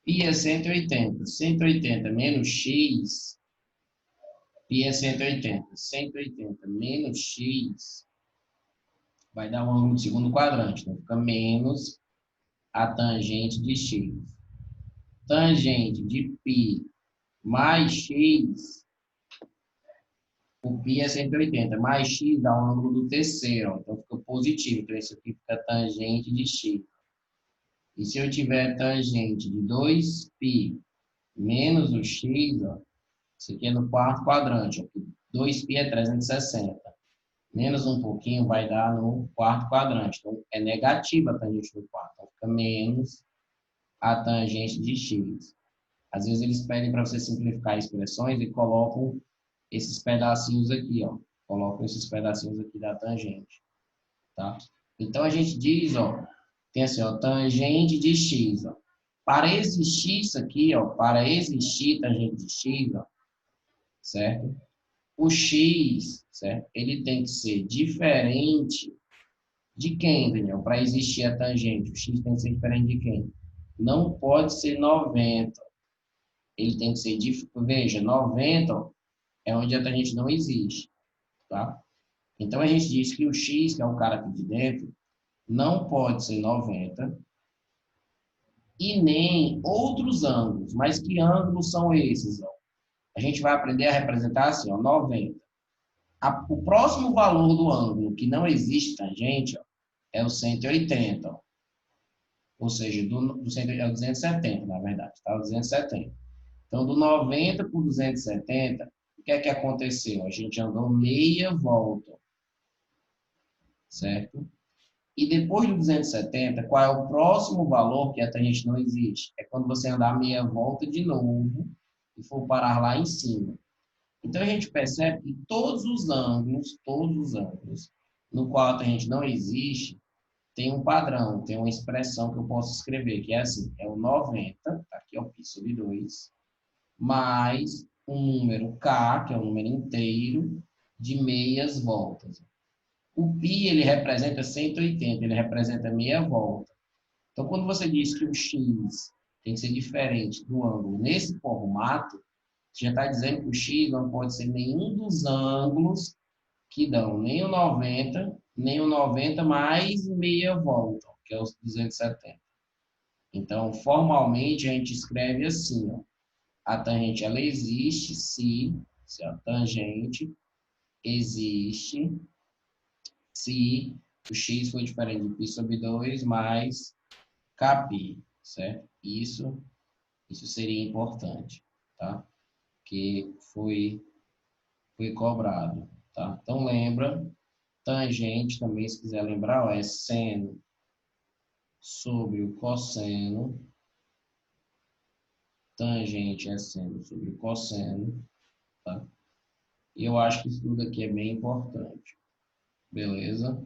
π é 180. 180 menos x, π é 180. 180 menos x vai dar um ângulo de segundo quadrante. Então, fica menos a tangente de x. tangente de π mais x, o π é 180, mais x dá o ângulo do terceiro, ó. Então fica positivo, então isso aqui fica tangente de x. E se eu tiver tangente de 2π menos o x, ó, isso aqui é no quarto quadrante, ó, 2π é 360. Menos um pouquinho vai dar no quarto quadrante. Então, é negativa a tangente do quarto. Então, fica menos a tangente de x. Às vezes, eles pedem para você simplificar expressões e colocam esses pedacinhos aqui, ó. Colocam esses pedacinhos aqui da tangente, tá? Então, a gente diz, ó, tem assim, ó, tangente de x, ó. Para existir isso aqui, ó, para existir tangente de x, ó, certo? O x, certo? Ele tem que ser diferente de quem, Daniel? Para existir a tangente, o x tem que ser diferente de quem? Não pode ser 90. Ele tem que ser, veja, 90 ó, é onde a tangente não existe, tá? Então, a gente diz que o x, que é o cara aqui de dentro, não pode ser 90 e nem outros ângulos. Mas que ângulos são esses? Ó? A gente vai aprender a representar assim, ó, 90. O próximo valor do ângulo que não existe tangente ó, é o 180. Ó. Ou seja, é o 270, na verdade. Tá? O 270. Então, do 90 por 270, o que é que aconteceu? A gente andou meia volta, certo? E depois do 270, qual é o próximo valor que a tangente não existe? É quando você andar meia volta de novo e for parar lá em cima. Então, a gente percebe que todos os ângulos, no qual a tangente não existe, tem um padrão, tem uma expressão que eu posso escrever, que é assim, é o 90, tá aqui é o π sobre 2, mais um número k, que é um número inteiro, de meias voltas. O π, ele representa 180, ele representa meia volta. Então, quando você diz que o x tem que ser diferente do ângulo nesse formato, você já está dizendo que o x não pode ser nenhum dos ângulos que dão nem o 90, nem o 90 mais meia volta, que é os 270. Então, formalmente, a gente escreve assim, ó, a tangente ela existe se a tangente existe se o x for diferente de π sobre 2 mais kπ, certo? Isso seria importante, tá? Que foi cobrado, tá? Então, lembra, tangente também, se quiser lembrar, ó, é seno sobre o cosseno, tangente é seno sobre o cosseno, tá? E eu acho que isso tudo aqui é bem importante. Beleza?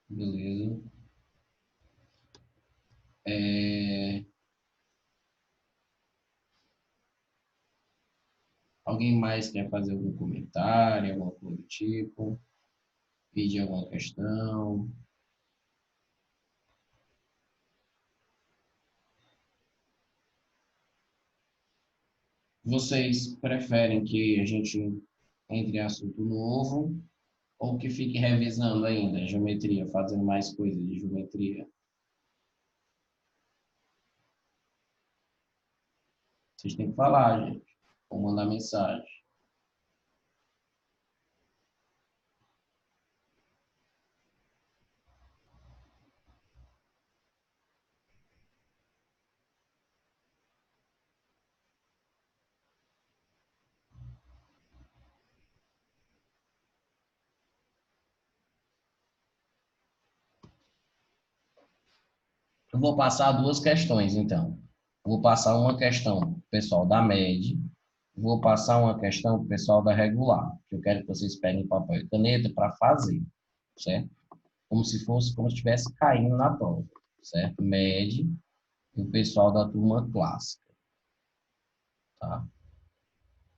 Beleza. Alguém mais quer fazer algum comentário, alguma coisa do tipo? Pedir alguma questão? Vocês preferem que a gente entre em assunto novo ou que fique revisando ainda geometria, fazendo mais coisas de geometria? Vocês têm que falar, gente, ou mandar mensagem. Eu vou passar duas questões, então. Vou passar uma questão para o pessoal da MED, vou passar uma questão para o pessoal da regular, que eu quero que vocês peguem papel e caneta para fazer, certo? Como se estivesse caindo na prova, certo? MED e o pessoal da turma clássica, tá?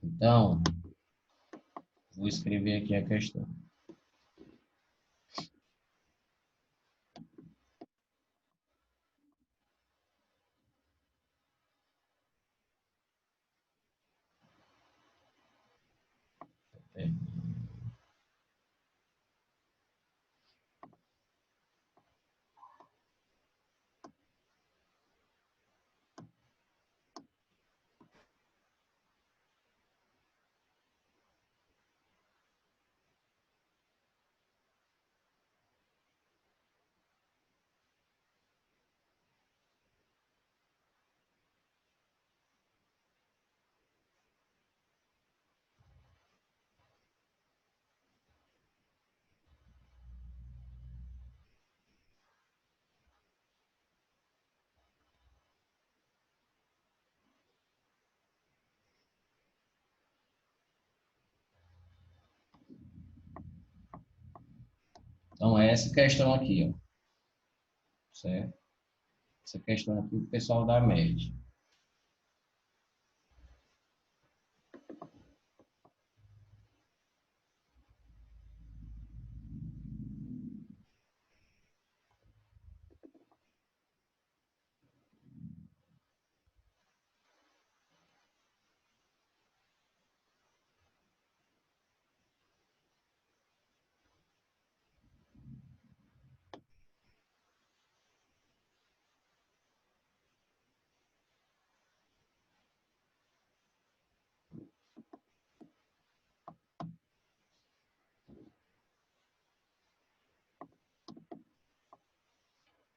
Então, vou escrever aqui a questão. essa questão aqui, ó, certo? Essa questão aqui, o pessoal da média.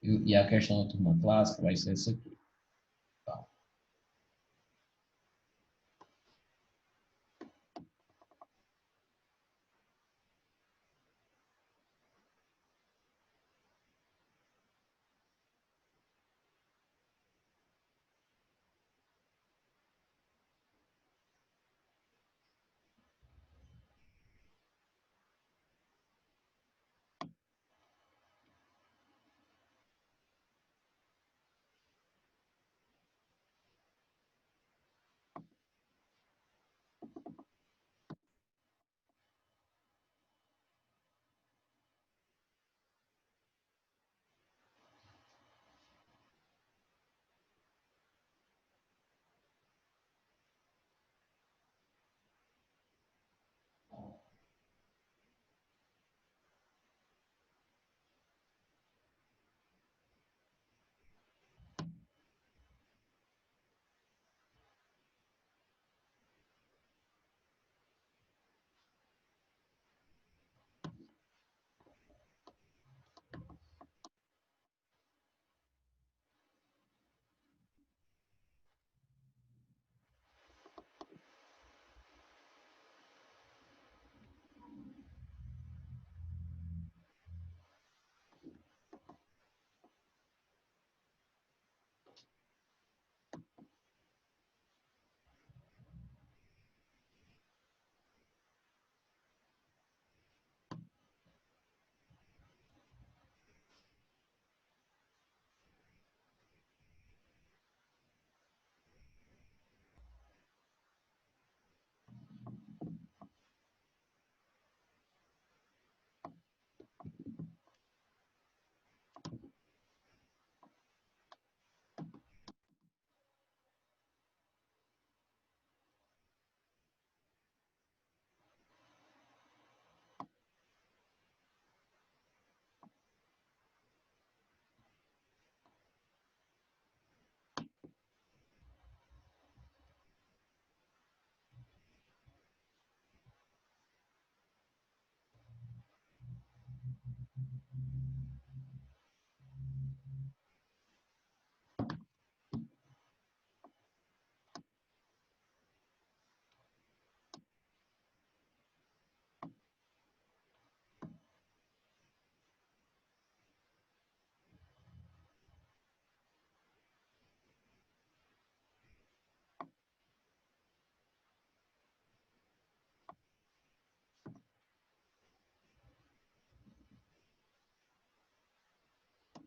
E a questão da turma clássica vai ser essa aqui. Tá?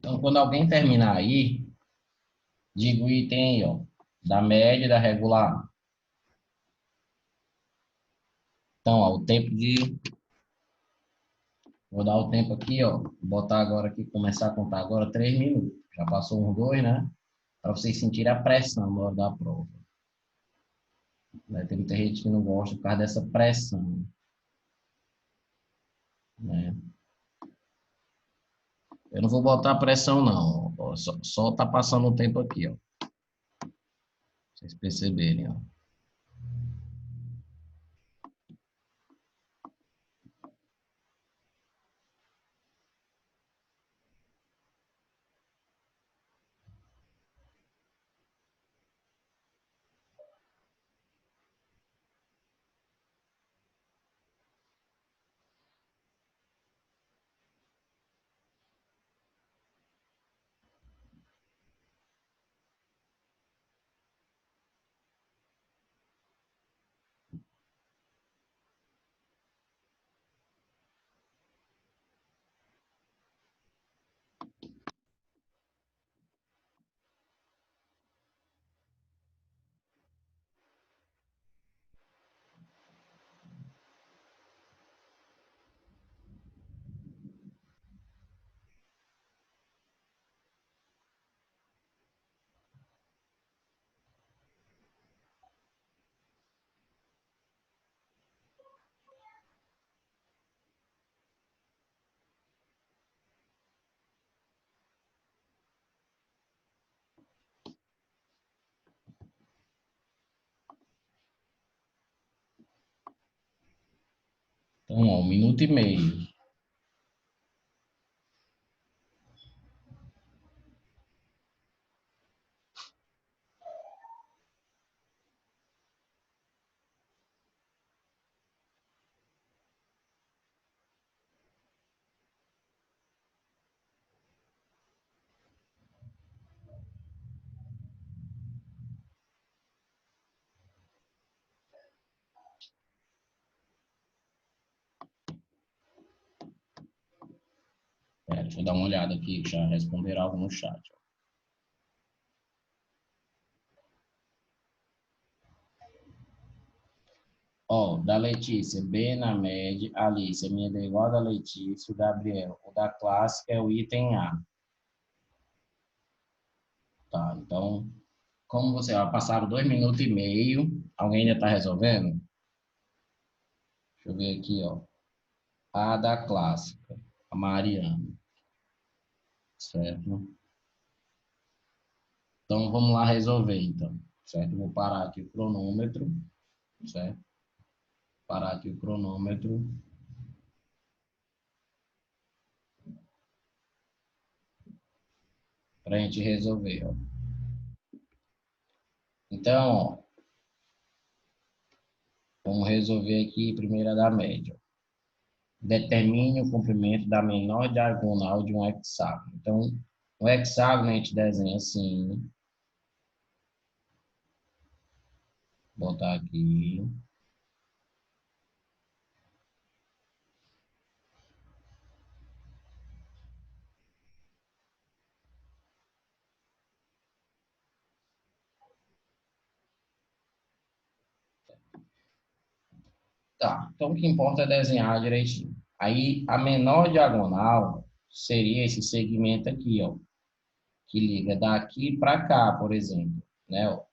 Então, quando alguém terminar aí, diga o item aí, ó, da média e da regular. Então, ó, o tempo de... Vou dar o tempo aqui, ó. Vou botar agora aqui, começar a contar agora 3 minutos. Já passou uns 2, né? Para vocês sentirem a pressão na hora da prova. Né? Tem muita gente que não gosta por causa dessa pressão, né? Eu não vou botar pressão, não. Ó, só tá passando o tempo aqui, ó. Pra vocês perceberem, ó. Então, ó, 1 minuto e meio. Deixa eu dar uma olhada aqui, que já responderam algo no chat. Ó, da Letícia, B na média, Alice, a minha é igual a da Letícia, o Gabriel, o da clássica é o item A. Tá, então, como você vai passar 2 minutos e meio, alguém ainda está resolvendo? Deixa eu ver aqui, ó. A da clássica, a Mariana, certo? Então, vamos lá resolver, então, certo? Vou parar aqui o cronômetro, certo? Parar aqui o cronômetro. Para a gente resolver, ó. Então, ó, vamos resolver aqui primeiro a da média. Determine o comprimento da menor diagonal de um hexágono. Então, o hexágono a gente desenha assim. Vou botar aqui. Tá, então o que importa é desenhar direitinho. Aí, a menor diagonal seria esse segmento aqui, ó, que liga daqui para cá, por exemplo, né, ó,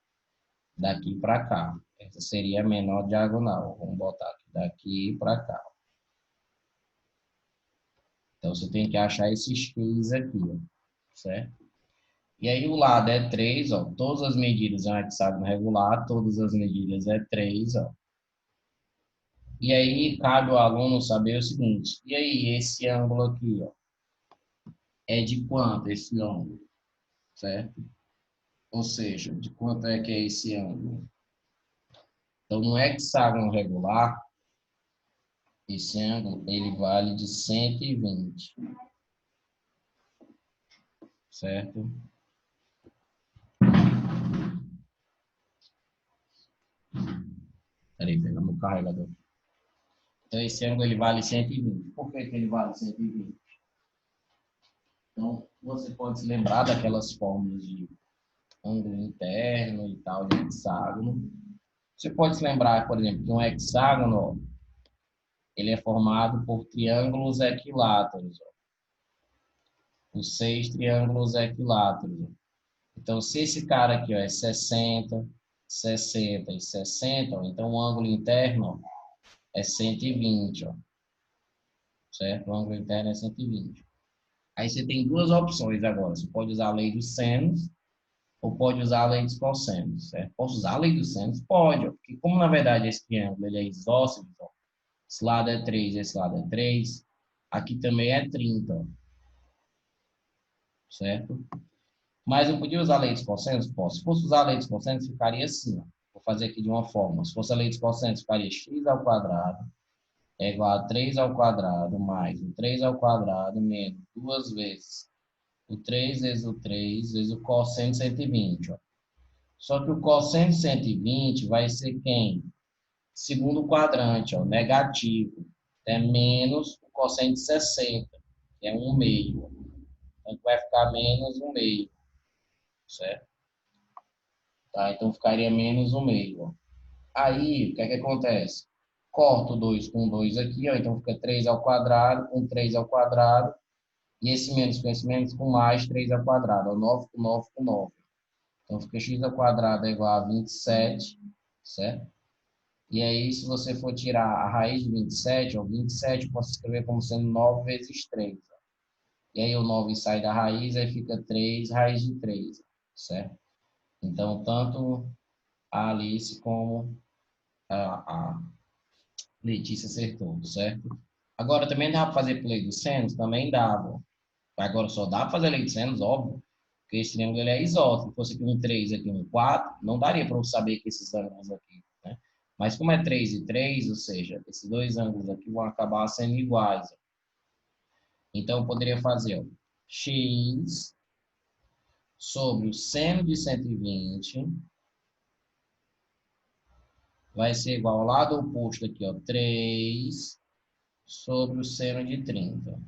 daqui para cá. Essa seria a menor diagonal. Vamos botar aqui, daqui para cá. Então, você tem que achar esses X aqui, ó, certo? E aí, o lado é 3, ó, todas as medidas é um hexágono regular, todas as medidas é 3, ó. E aí, cabe ao aluno saber o seguinte, e aí, esse ângulo aqui, ó, é de quanto esse ângulo, certo? Ou seja, de quanto é que é esse ângulo? Então, no hexágono regular, esse ângulo, ele vale de 120, certo? Peraí, pegamos o carregador. Então, esse ângulo, ele vale 120. Por que que ele vale 120? Então, você pode se lembrar daquelas fórmulas de ângulo interno e tal, de hexágono. Você pode se lembrar, por exemplo, que um hexágono, ele é formado por triângulos equiláteros, ó, os 6 triângulos equiláteros. Ó. Então, se esse cara aqui ó, é 60, 60 e 60, ó, então o ângulo interno ó, é 120, ó, certo? O ângulo interno é 120. Aí você tem duas opções agora. Você pode usar a lei dos senos ou pode usar a lei dos cossenos, certo? Posso usar a lei dos senos? Pode, ó, porque como na verdade esse triângulo ele é isósceles, ó, esse lado é 3, esse lado é 3, aqui também é 30, ó, certo? Mas eu podia usar a lei dos cossenos? Posso. Se fosse usar a lei dos cossenos, ficaria assim, ó. Vou fazer aqui de uma forma. Se fosse a lei dos cossenos, ficaria x ao quadrado é igual a 3 ao quadrado mais o 3 ao quadrado menos duas vezes o 3 vezes o 3 vezes o cosseno de 120, ó. Só que o cosseno de 120 vai ser quem? Segundo quadrante, ó, negativo. É menos o cosseno de 60, que é 1 meio. Então, vai ficar menos 1 meio, certo? Tá? Então, ficaria menos 1 meio, ó. Aí, o que é que acontece? Corto 2 com 2 aqui, ó, então fica 3 ao quadrado com 3 ao quadrado, e esse menos com esse menos com mais 3 ao quadrado, ó, 9 com 9 com 9. Então, fica x ao quadrado é igual a 27, certo? E aí, se você for tirar a raiz de 27, ó, 27 eu posso escrever como sendo 9 vezes 3. Ó. E aí, o 9 sai da raiz, aí fica 3 raiz de 3, certo? Então, tanto a Alice como a Letícia acertou, certo? Agora, também dá para fazer por lei dos senos? Também dava. Agora, só dá para fazer lei dos senos, óbvio, porque esse triângulo ele é isósceles. Se fosse aqui um 3 aqui um 4 não daria para eu saber que esses ângulos aqui, né? Mas como é 3 e 3, ou seja, esses dois ângulos aqui vão acabar sendo iguais. Então, eu poderia fazer, ó, x sobre o seno de 120 vai ser igual ao lado oposto aqui, ó, 3 sobre o seno de 30.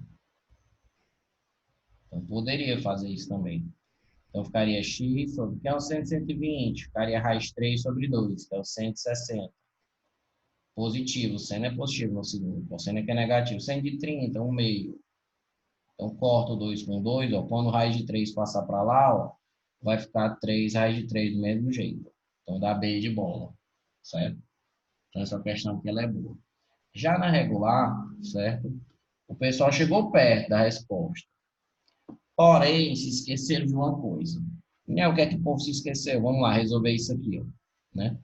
Então, poderia fazer isso também. Então, ficaria x sobre, que é o seno de 120, ficaria raiz 3 sobre 2, que é o 160. Positivo, o seno é positivo no segundo, o seno aqui é negativo. Seno de 30, 1 meio. Então, corto 2 com 2, ó, quando raiz de 3 passar para lá, ó, vai ficar 3 raiz de 3 do mesmo jeito. Então, dá B de bola, certo? Então, essa questão aqui ela é boa. Já na regular, certo? O pessoal chegou perto da resposta. Porém, se esqueceram de uma coisa. E o que é que o povo se esqueceu? Vamos lá, resolver isso aqui, ó, né?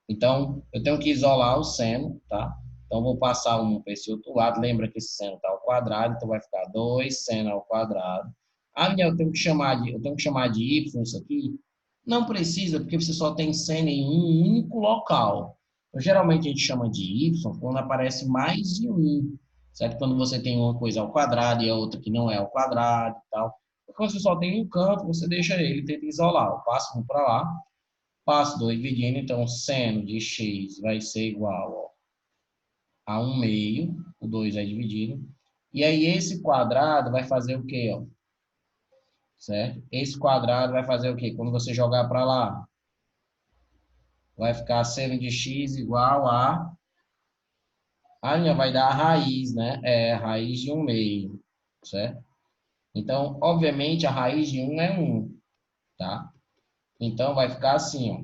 Então, eu tenho que isolar o seno, tá? Então, vou passar um para esse outro lado. Lembra que esse seno está ao quadrado, então vai ficar 2 seno ao quadrado. Ah, eu tenho que chamar de y isso aqui? Não precisa, porque você só tem seno em um único local. Então, geralmente, a gente chama de y quando aparece mais de um, certo? Quando você tem uma coisa ao quadrado e a outra que não é ao quadrado e tal. Quando você só tem um canto, você deixa ele, tenta isolar. Eu passo um para lá, passo 2 dividindo, então seno de x vai ser igual, ó, a 1 meio, o 2 é dividido. E aí esse quadrado vai fazer o quê, ó? Certo? Esse quadrado vai fazer o quê? Quando você jogar para lá, vai ficar seno de x igual a... A linha vai dar a raiz, né? É, a raiz de 1 meio, certo? Então, obviamente, a raiz de 1 é 1, tá? Então, vai ficar assim, ó.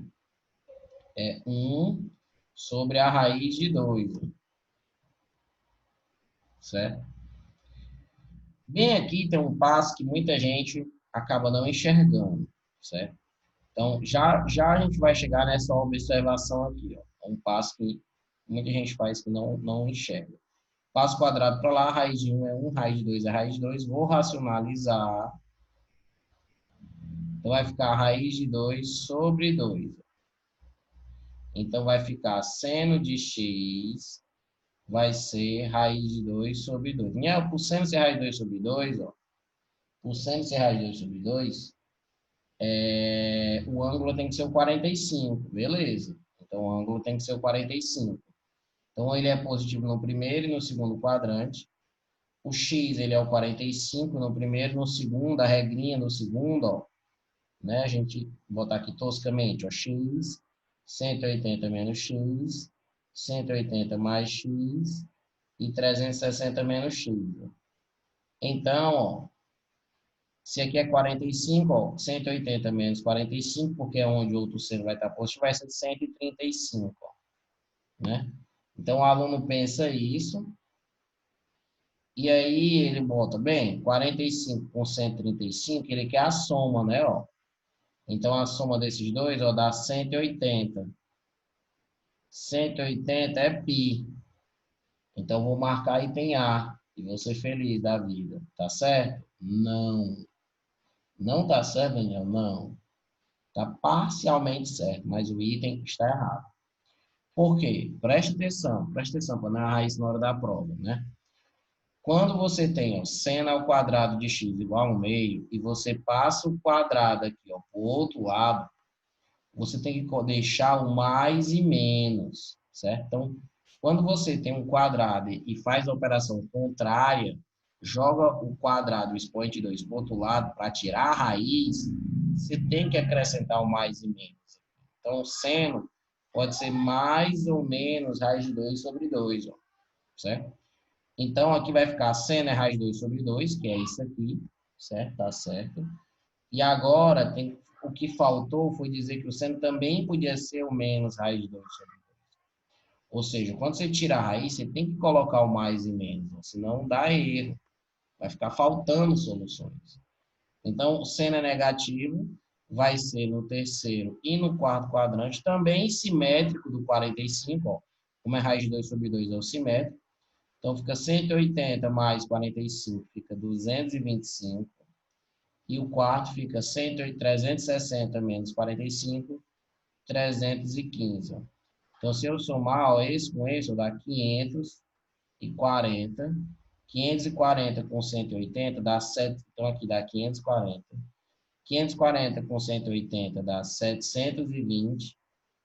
É 1 sobre a raiz de 2, certo? Bem aqui tem um passo que muita gente acaba não enxergando, certo? Então, já a gente vai chegar nessa observação aqui, ó. É um passo que muita gente faz que não enxerga. Passo quadrado para lá, raiz de 1 é 1, raiz de 2 é raiz de 2. Vou racionalizar. Então, vai ficar raiz de 2 sobre 2. Então, vai ficar seno de x vai ser raiz de 2 sobre 2. E por seno ser raiz de 2 sobre 2, ó, por seno ser raiz de 2 sobre 2, o ângulo tem que ser o 45, beleza. Então, o ângulo tem que ser o 45. Então, ele é positivo no primeiro e no segundo quadrante. O x, ele é o 45 no primeiro, no segundo, a regrinha no segundo, ó, né? A gente botar aqui toscamente, ó, x, 180 menos x, 180 mais x e 360 menos x. Então, ó, se aqui é 45, ó, 180 menos 45, porque é onde o outro seno vai estar positivo, vai ser 135, ó, né? Então, o aluno pensa isso, e aí ele bota, bem, 45 com 135, ele quer a soma, né, ó? Então, a soma desses dois, ó, dá 180. 180 é π. Então, vou marcar item A, e vou ser feliz da vida. Tá certo? Não. Não tá certo, Daniel? Não. Está parcialmente certo, mas o item está errado. Por quê? Preste atenção para não errar isso na hora da prova, né? Quando você tem ó, seno ao quadrado de x igual a 1 meio e você passa o quadrado aqui para o outro lado, você tem que deixar o mais e menos, certo? Então, quando você tem um quadrado e faz a operação contrária, joga o quadrado, o expoente 2 para o outro lado para tirar a raiz, você tem que acrescentar o mais e menos. Então, o seno pode ser mais ou menos raiz de 2 sobre 2, ó, certo? Então, aqui vai ficar seno é raiz de 2 sobre 2, que é isso aqui, certo? Tá certo. E agora, o que faltou foi dizer que o seno também podia ser o menos raiz de 2 sobre 2. Ou seja, quando você tira a raiz, você tem que colocar o mais e menos, senão dá erro. Vai ficar faltando soluções. Então, o seno é negativo, vai ser no terceiro e no quarto quadrante, também simétrico do 45, ó, como é raiz de 2 sobre 2 é o simétrico, então fica 180 mais 45, fica 225. E o quarto fica 360 menos 45, 315. Então, se eu somar ó, esse com esse, eu dá 540. 540 com 180 dá 7. Então, aqui dá 540. 540 com 180 dá 720,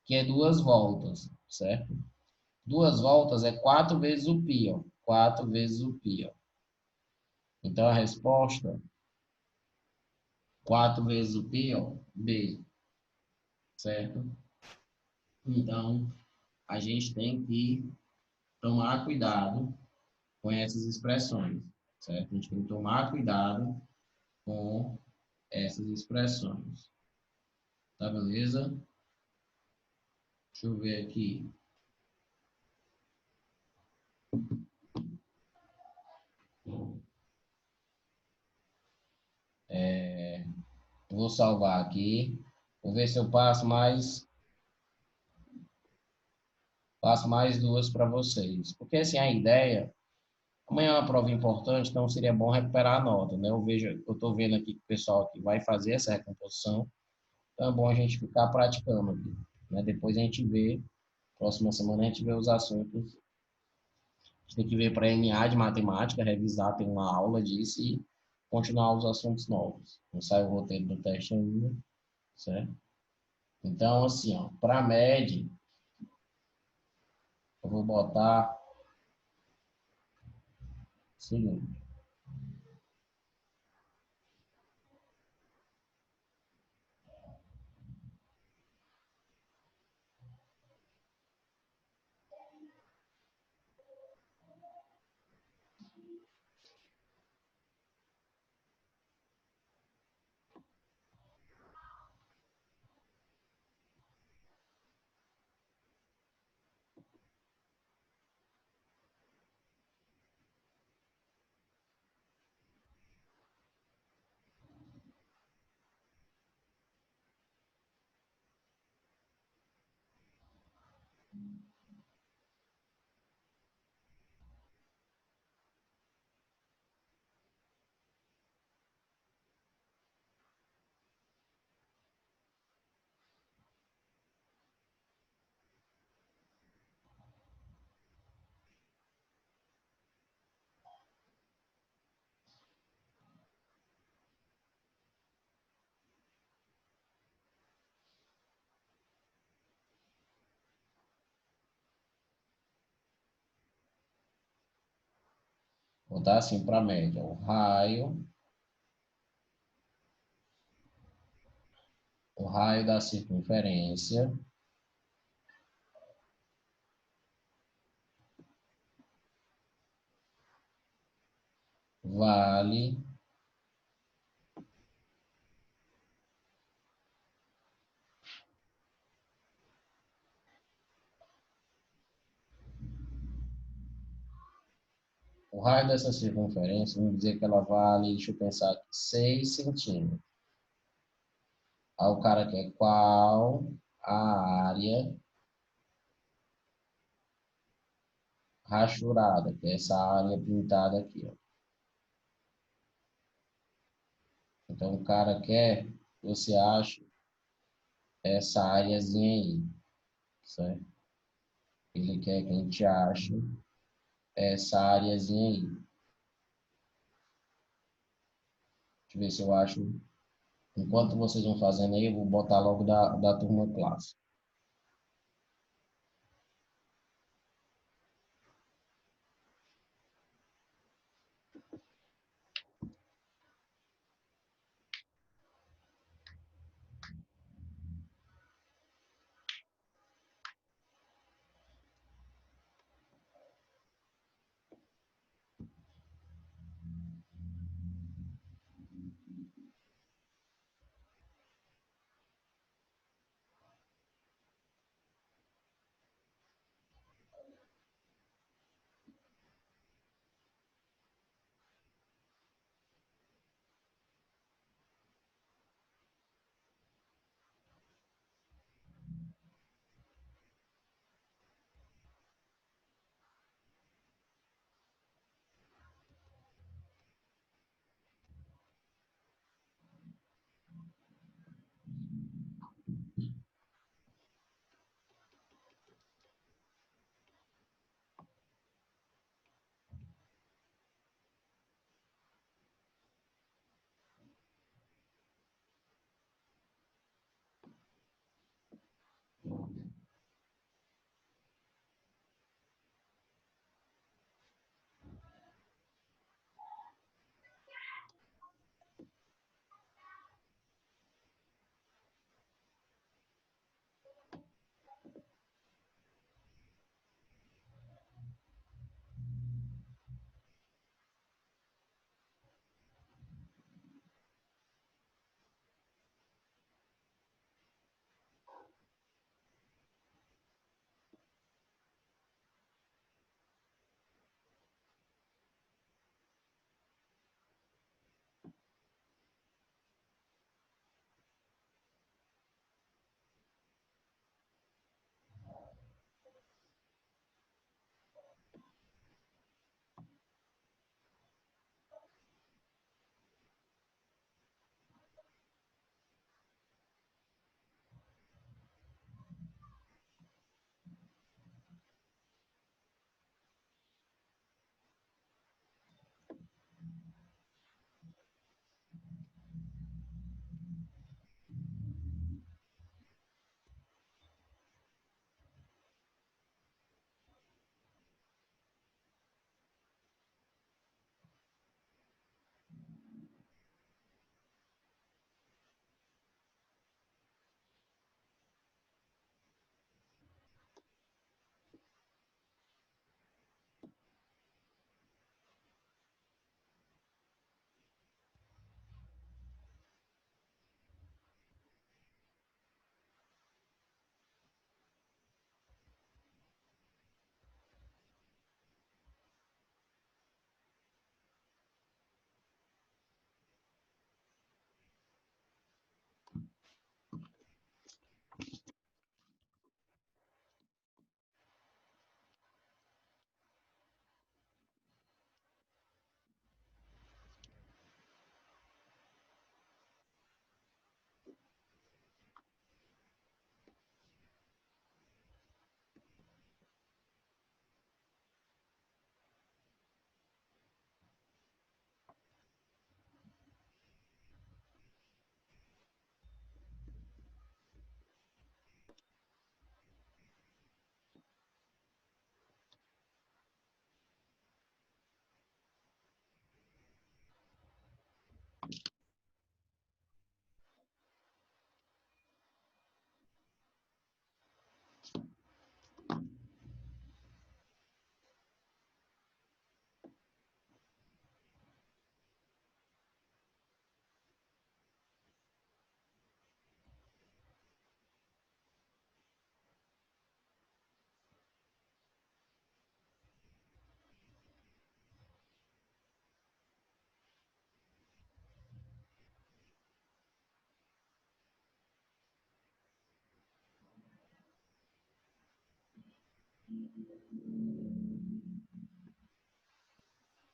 que é 2 voltas, certo? 2 voltas é 4 vezes o π, ó. 4 vezes o π, ó. Então, a resposta, 4 vezes o π, ó, B, certo? Então, a gente tem que tomar cuidado com essas expressões, certo? A gente tem que tomar cuidado com essas expressões. Tá, beleza? Deixa eu ver aqui. Vou salvar aqui. Vou ver se eu passo mais duas para vocês. Porque, assim, a ideia, amanhã é uma prova importante, então seria bom recuperar a nota, né? Eu estou vendo aqui que o pessoal que vai fazer essa recomposição, então é bom a gente ficar praticando aqui, né? Depois a gente vê, próxima semana a gente vê os assuntos. A gente tem que ver para MA de matemática, revisar, tem uma aula disso e continuar os assuntos novos. Não sai o roteiro do teste ainda, certo? Então, assim, ó, para a MED, eu vou botar o seguinte. Vou botar assim para a média. O raio da circunferência vale o raio dessa circunferência, vamos dizer que ela vale, deixa eu pensar aqui, 6 centímetros. Aí o cara quer qual a área rachurada, que é essa área pintada aqui, ó. Então o cara quer que você ache essa áreazinha aí, certo? Ele quer que a gente ache essa áreazinha aí. Deixa eu ver se eu acho. Enquanto vocês vão fazendo aí, eu vou botar logo da turma classe.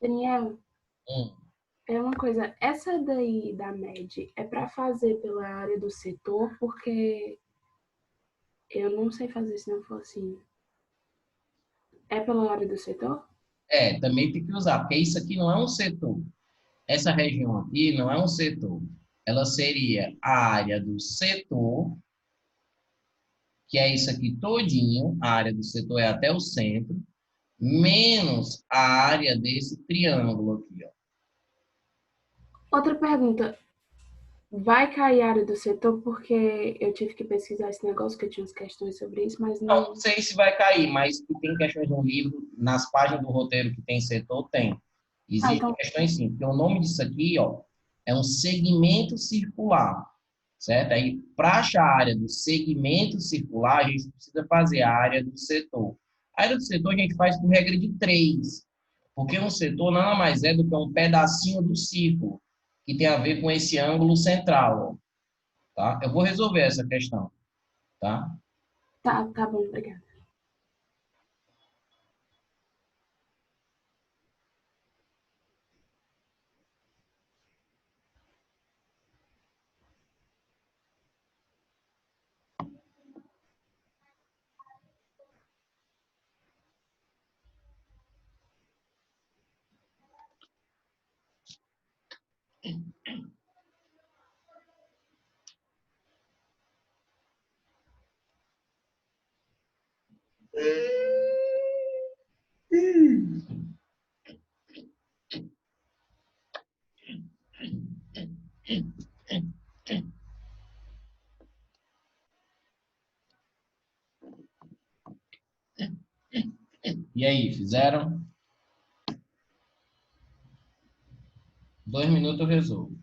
Daniel, Hum. é uma coisa, essa daí da MED é para fazer pela área do setor, porque eu não sei fazer se não for assim. É pela área do setor? Também tem que usar, porque isso aqui não é um setor. Essa região aqui não é um setor. Ela seria a área do setor, que é isso aqui todinho, a área do setor é até o centro, menos a área desse triângulo aqui, ó. Outra pergunta, vai cair a área do setor porque eu tive que pesquisar esse negócio, que eu tinha umas questões sobre isso, mas Não não. sei se vai cair, mas que tem questões no livro, nas páginas do roteiro que tem setor, tem. Ah, Existem então questões sim, porque o nome disso aqui, ó, é um segmento circular, certo? Aí, para achar a área do segmento circular, a gente precisa fazer a área do setor. A área do setor a gente faz por regra de 3, porque um setor nada mais é do que um pedacinho do círculo, que tem a ver com esse ângulo central, ó, tá? Eu vou resolver essa questão, tá? tá bom, obrigada. E aí, fizeram? 2 minutos eu resolvo.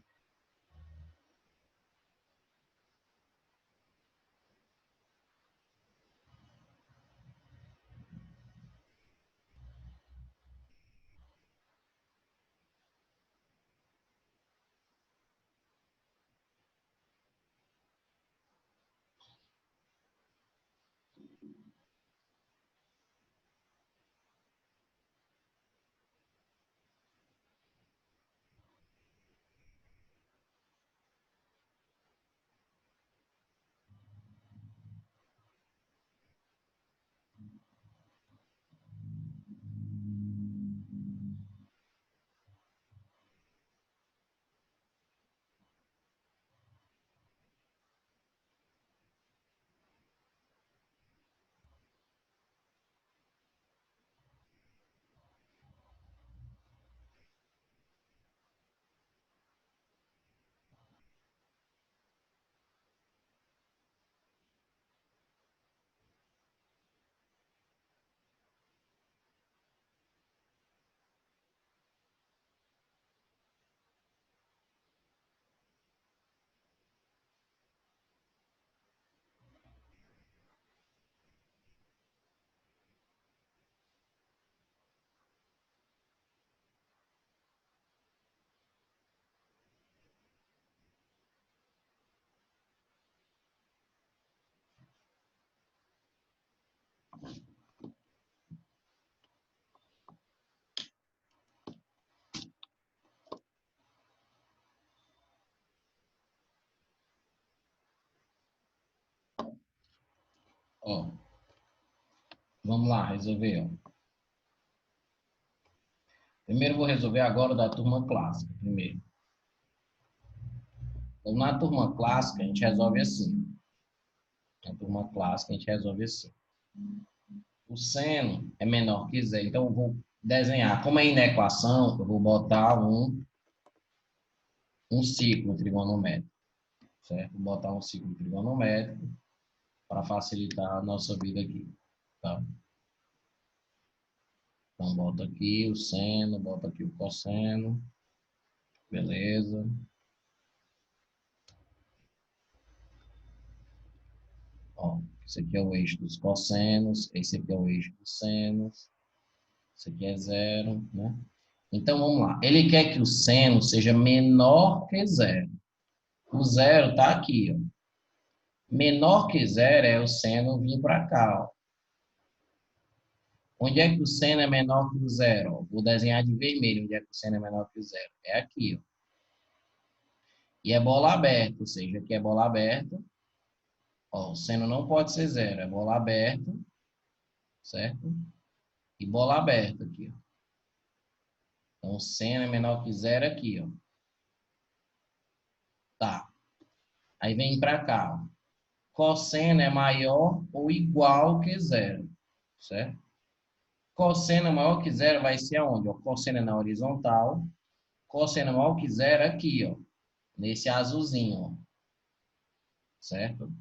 Ó, vamos lá, resolver. Ó. Primeiro eu vou resolver agora o da turma clássica. Primeiro. Então, na turma clássica, a gente resolve assim. Na turma clássica, a gente resolve assim. O seno é menor que zero. Então, eu vou desenhar. Como é inequação, eu vou botar um ciclo trigonométrico. Certo? Vou botar um ciclo trigonométrico para facilitar a nossa vida aqui. Tá? Então, bota aqui o seno, bota aqui o cosseno. Beleza. Ó, esse aqui é o eixo dos cossenos, esse aqui é o eixo dos senos, esse aqui é zero, né? Então, vamos lá. Ele quer que o seno seja menor que zero. O zero está aqui, ó. Menor que zero é o seno vir para cá, ó. Onde é que o seno é menor que o zero? Ó, vou desenhar de vermelho onde é que o seno é menor que o zero. É aqui, ó. E é bola aberta, ou seja, aqui é bola aberta. Ó, o seno não pode ser zero, é bola aberta, certo? E bola aberta aqui, ó. Então, o seno é menor que zero aqui, ó. Tá. Aí vem para cá, ó. Cosseno é maior ou igual que zero, certo? Cosseno maior que zero vai ser aonde? Ó, cosseno é na horizontal. Cosseno maior que zero aqui, ó. Nesse azulzinho, ó. Certo?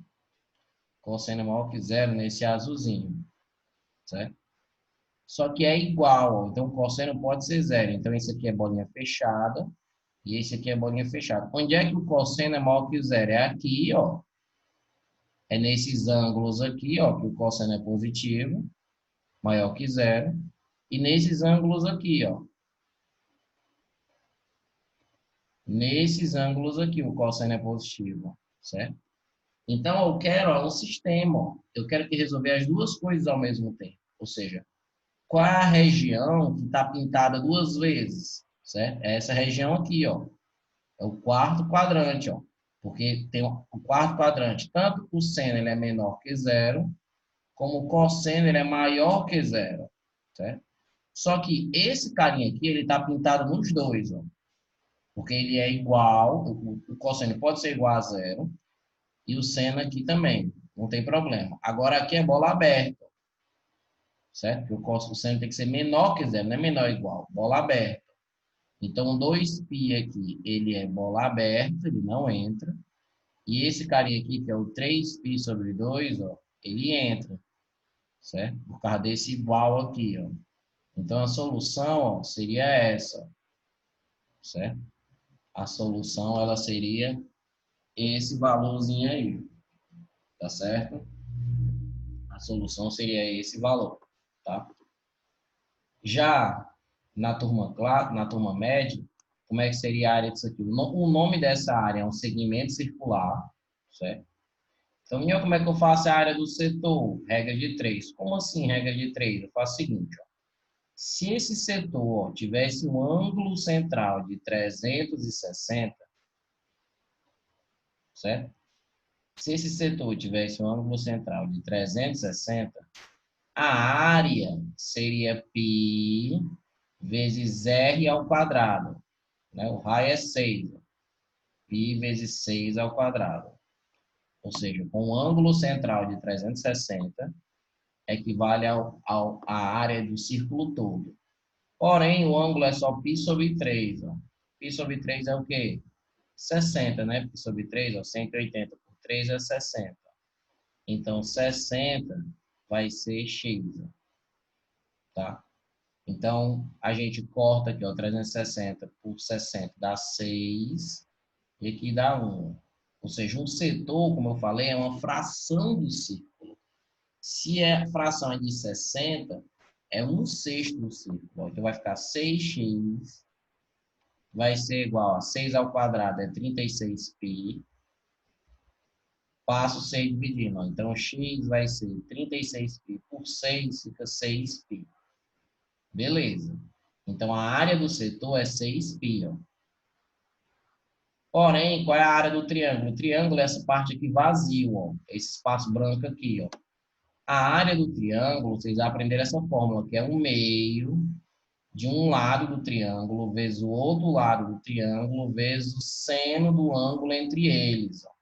Cosseno maior que zero nesse azulzinho, certo? Só que é igual, ó. Então, cosseno pode ser zero. Então, esse aqui é bolinha fechada e esse aqui é bolinha fechada. Onde é que o cosseno é maior que zero? É aqui, ó. É nesses ângulos aqui, ó, que o cosseno é positivo, maior que zero. E nesses ângulos aqui, ó. Nesses ângulos aqui, o cosseno é positivo, certo? Então, eu quero ó, um sistema. Ó. Eu quero que resolver as duas coisas ao mesmo tempo. Ou seja, qual é a região que está pintada duas vezes, certo? É essa região aqui, ó. É o quarto quadrante, ó. Porque tem o quarto quadrante, tanto o seno ele é menor que zero, como o cosseno ele é maior que zero, certo? Só que esse carinha aqui, ele está pintado nos dois, ó. Porque ele é igual, o cosseno pode ser igual a zero, e o seno aqui também, não tem problema. Agora aqui é bola aberta, certo? Porque o seno tem que ser menor que zero, não é menor ou igual, bola aberta. Então, 2π aqui, ele é bola aberta, ele não entra. E esse carinha aqui, que é o 3π sobre 2, ó, ele entra, certo? Por causa desse igual aqui, ó. Então, a solução, ó, seria essa, certo? A solução, ela seria esse valorzinho aí, tá certo? A solução seria esse valor, tá? Já na turma média, como é que seria a área disso aqui? O nome dessa área é um segmento circular, certo? Então, como é que eu faço a área do setor? Regra de 3. Como assim regra de 3? Eu faço o seguinte, ó. Se esse setor ó, tivesse um ângulo central de 360, certo? Se esse setor tivesse um ângulo central de 360, a área seria π vezes r ao quadrado. Né? O raio é 6. Π vezes 6 ao quadrado. Ou seja, com um ângulo central de 360, equivale à área do círculo todo. Porém, o ângulo é só π sobre 3. Ó. Π sobre 3 é o quê? 60, né? Π sobre 3, ó, 180 por 3 é 60. Então, 60 vai ser x. Tá? Então, a gente corta aqui, ó, 360 por 60 dá 6 e aqui dá 1. Ou seja, um setor, como eu falei, é uma fração do círculo. Se a fração é de 60, é 1/6 do círculo. Então, vai ficar 6x, vai ser igual a 6 ao quadrado, é 36π. Passo 6 dividindo. Ó. Então, x vai ser 36π por 6, fica 6π. Beleza. Então, a área do setor é 6π. Ó. Porém, qual é a área do triângulo? O triângulo é essa parte aqui vazio, ó. Esse espaço branco aqui, ó. A área do triângulo, vocês aprenderam essa fórmula, que é o meio de um lado do triângulo vezes o outro lado do triângulo vezes o seno do ângulo entre eles. Ó.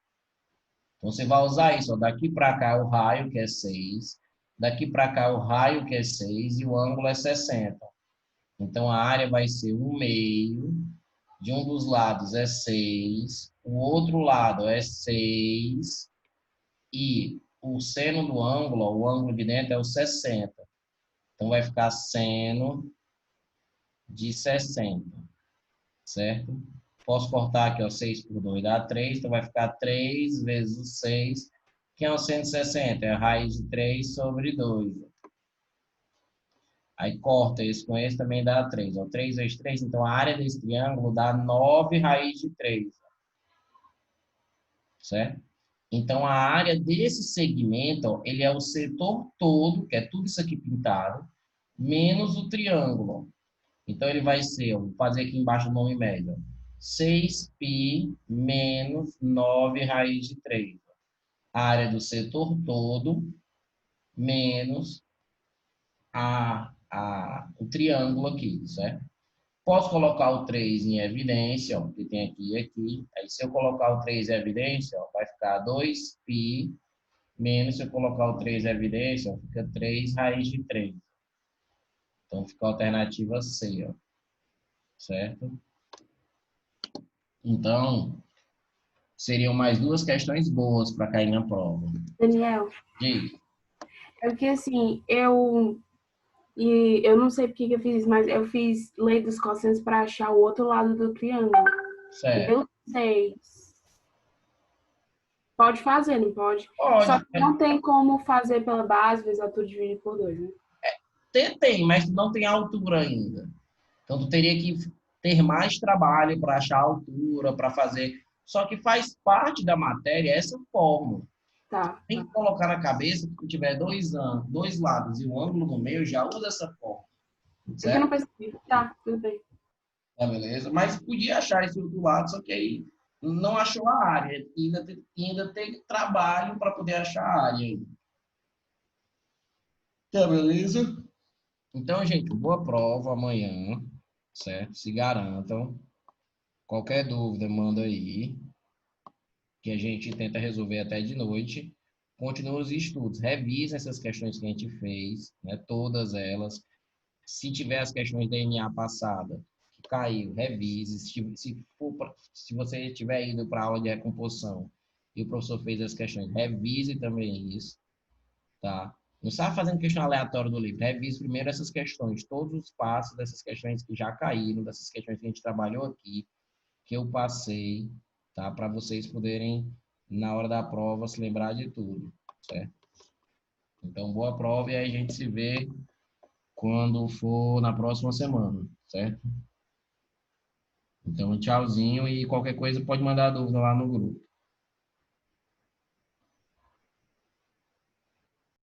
Então, você vai usar isso. Ó. Daqui para cá o raio, que é 6. Daqui para cá o raio, que é 6. E o ângulo é 60. Então, a área vai ser o meio. De um dos lados é 6. O outro lado é 6. E o seno do ângulo, ó, o ângulo de dentro é o 60. Então, vai ficar seno de 60, certo? Posso cortar aqui, ó, 6 por 2 dá 3, então vai ficar 3 vezes o 6, que é o 160, é a raiz de 3 sobre 2. Aí corta esse com esse também dá 3, ó, 3 vezes 3, então a área desse triângulo dá 9 raiz de 3, certo? Então a área desse segmento, ó, ele é o setor todo, que é tudo isso aqui pintado, menos o triângulo. Então, ele vai ser, eu vou fazer aqui embaixo o nome médio. 6π menos 9 raiz de 3. A área do setor todo menos o triângulo aqui, certo? Posso colocar o 3 em evidência, ó, porque tem aqui e aqui. Aí, se eu colocar o 3 em evidência, ó, vai ficar 2π menos, se eu colocar o 3 em evidência, ó, fica 3 raiz de 3. Então, fica a alternativa C, ó, certo? Então, seriam mais duas questões boas para cair na prova. Daniel, Diga. é porque assim, eu não sei porque que eu fiz isso, mas eu fiz lei dos cossenos para achar o outro lado do triângulo. Certo. Eu sei. Pode fazer, não pode? Pode. Só que não tem como fazer pela base, vezes a tudo dividido por 2, né? Tem, mas tu não tem altura ainda. Então, tu teria que ter mais trabalho para achar a altura, para fazer. Só que faz parte da matéria essa fórmula. Tá. Tem que colocar na cabeça que se tiver dois lados e um ângulo no meio, já usa essa fórmula. É que eu não Certo? percebi. Tá, tudo bem. Tá, beleza? Mas podia achar esse outro lado, só que aí não achou a área. Ainda tem trabalho para poder achar a área. Tá, beleza? Então, gente, boa prova amanhã, certo? Se garantam. Qualquer dúvida, manda aí, que a gente tenta resolver até de noite. Continua os estudos, revisa essas questões que a gente fez, né? Todas elas. Se tiver as questões da NA passada, que caiu, revise. Se você tiver ido para a aula de recomposição e o professor fez as questões, revise também isso, tá? Não está fazendo questão aleatória do livro. Revise primeiro essas questões, todos os passos dessas questões que já caíram, dessas questões que a gente trabalhou aqui, que eu passei, tá? Para vocês poderem, na hora da prova, se lembrar de tudo, certo? Então, boa prova e aí a gente se vê quando for na próxima semana, certo? Então, tchauzinho e qualquer coisa pode mandar dúvida lá no grupo.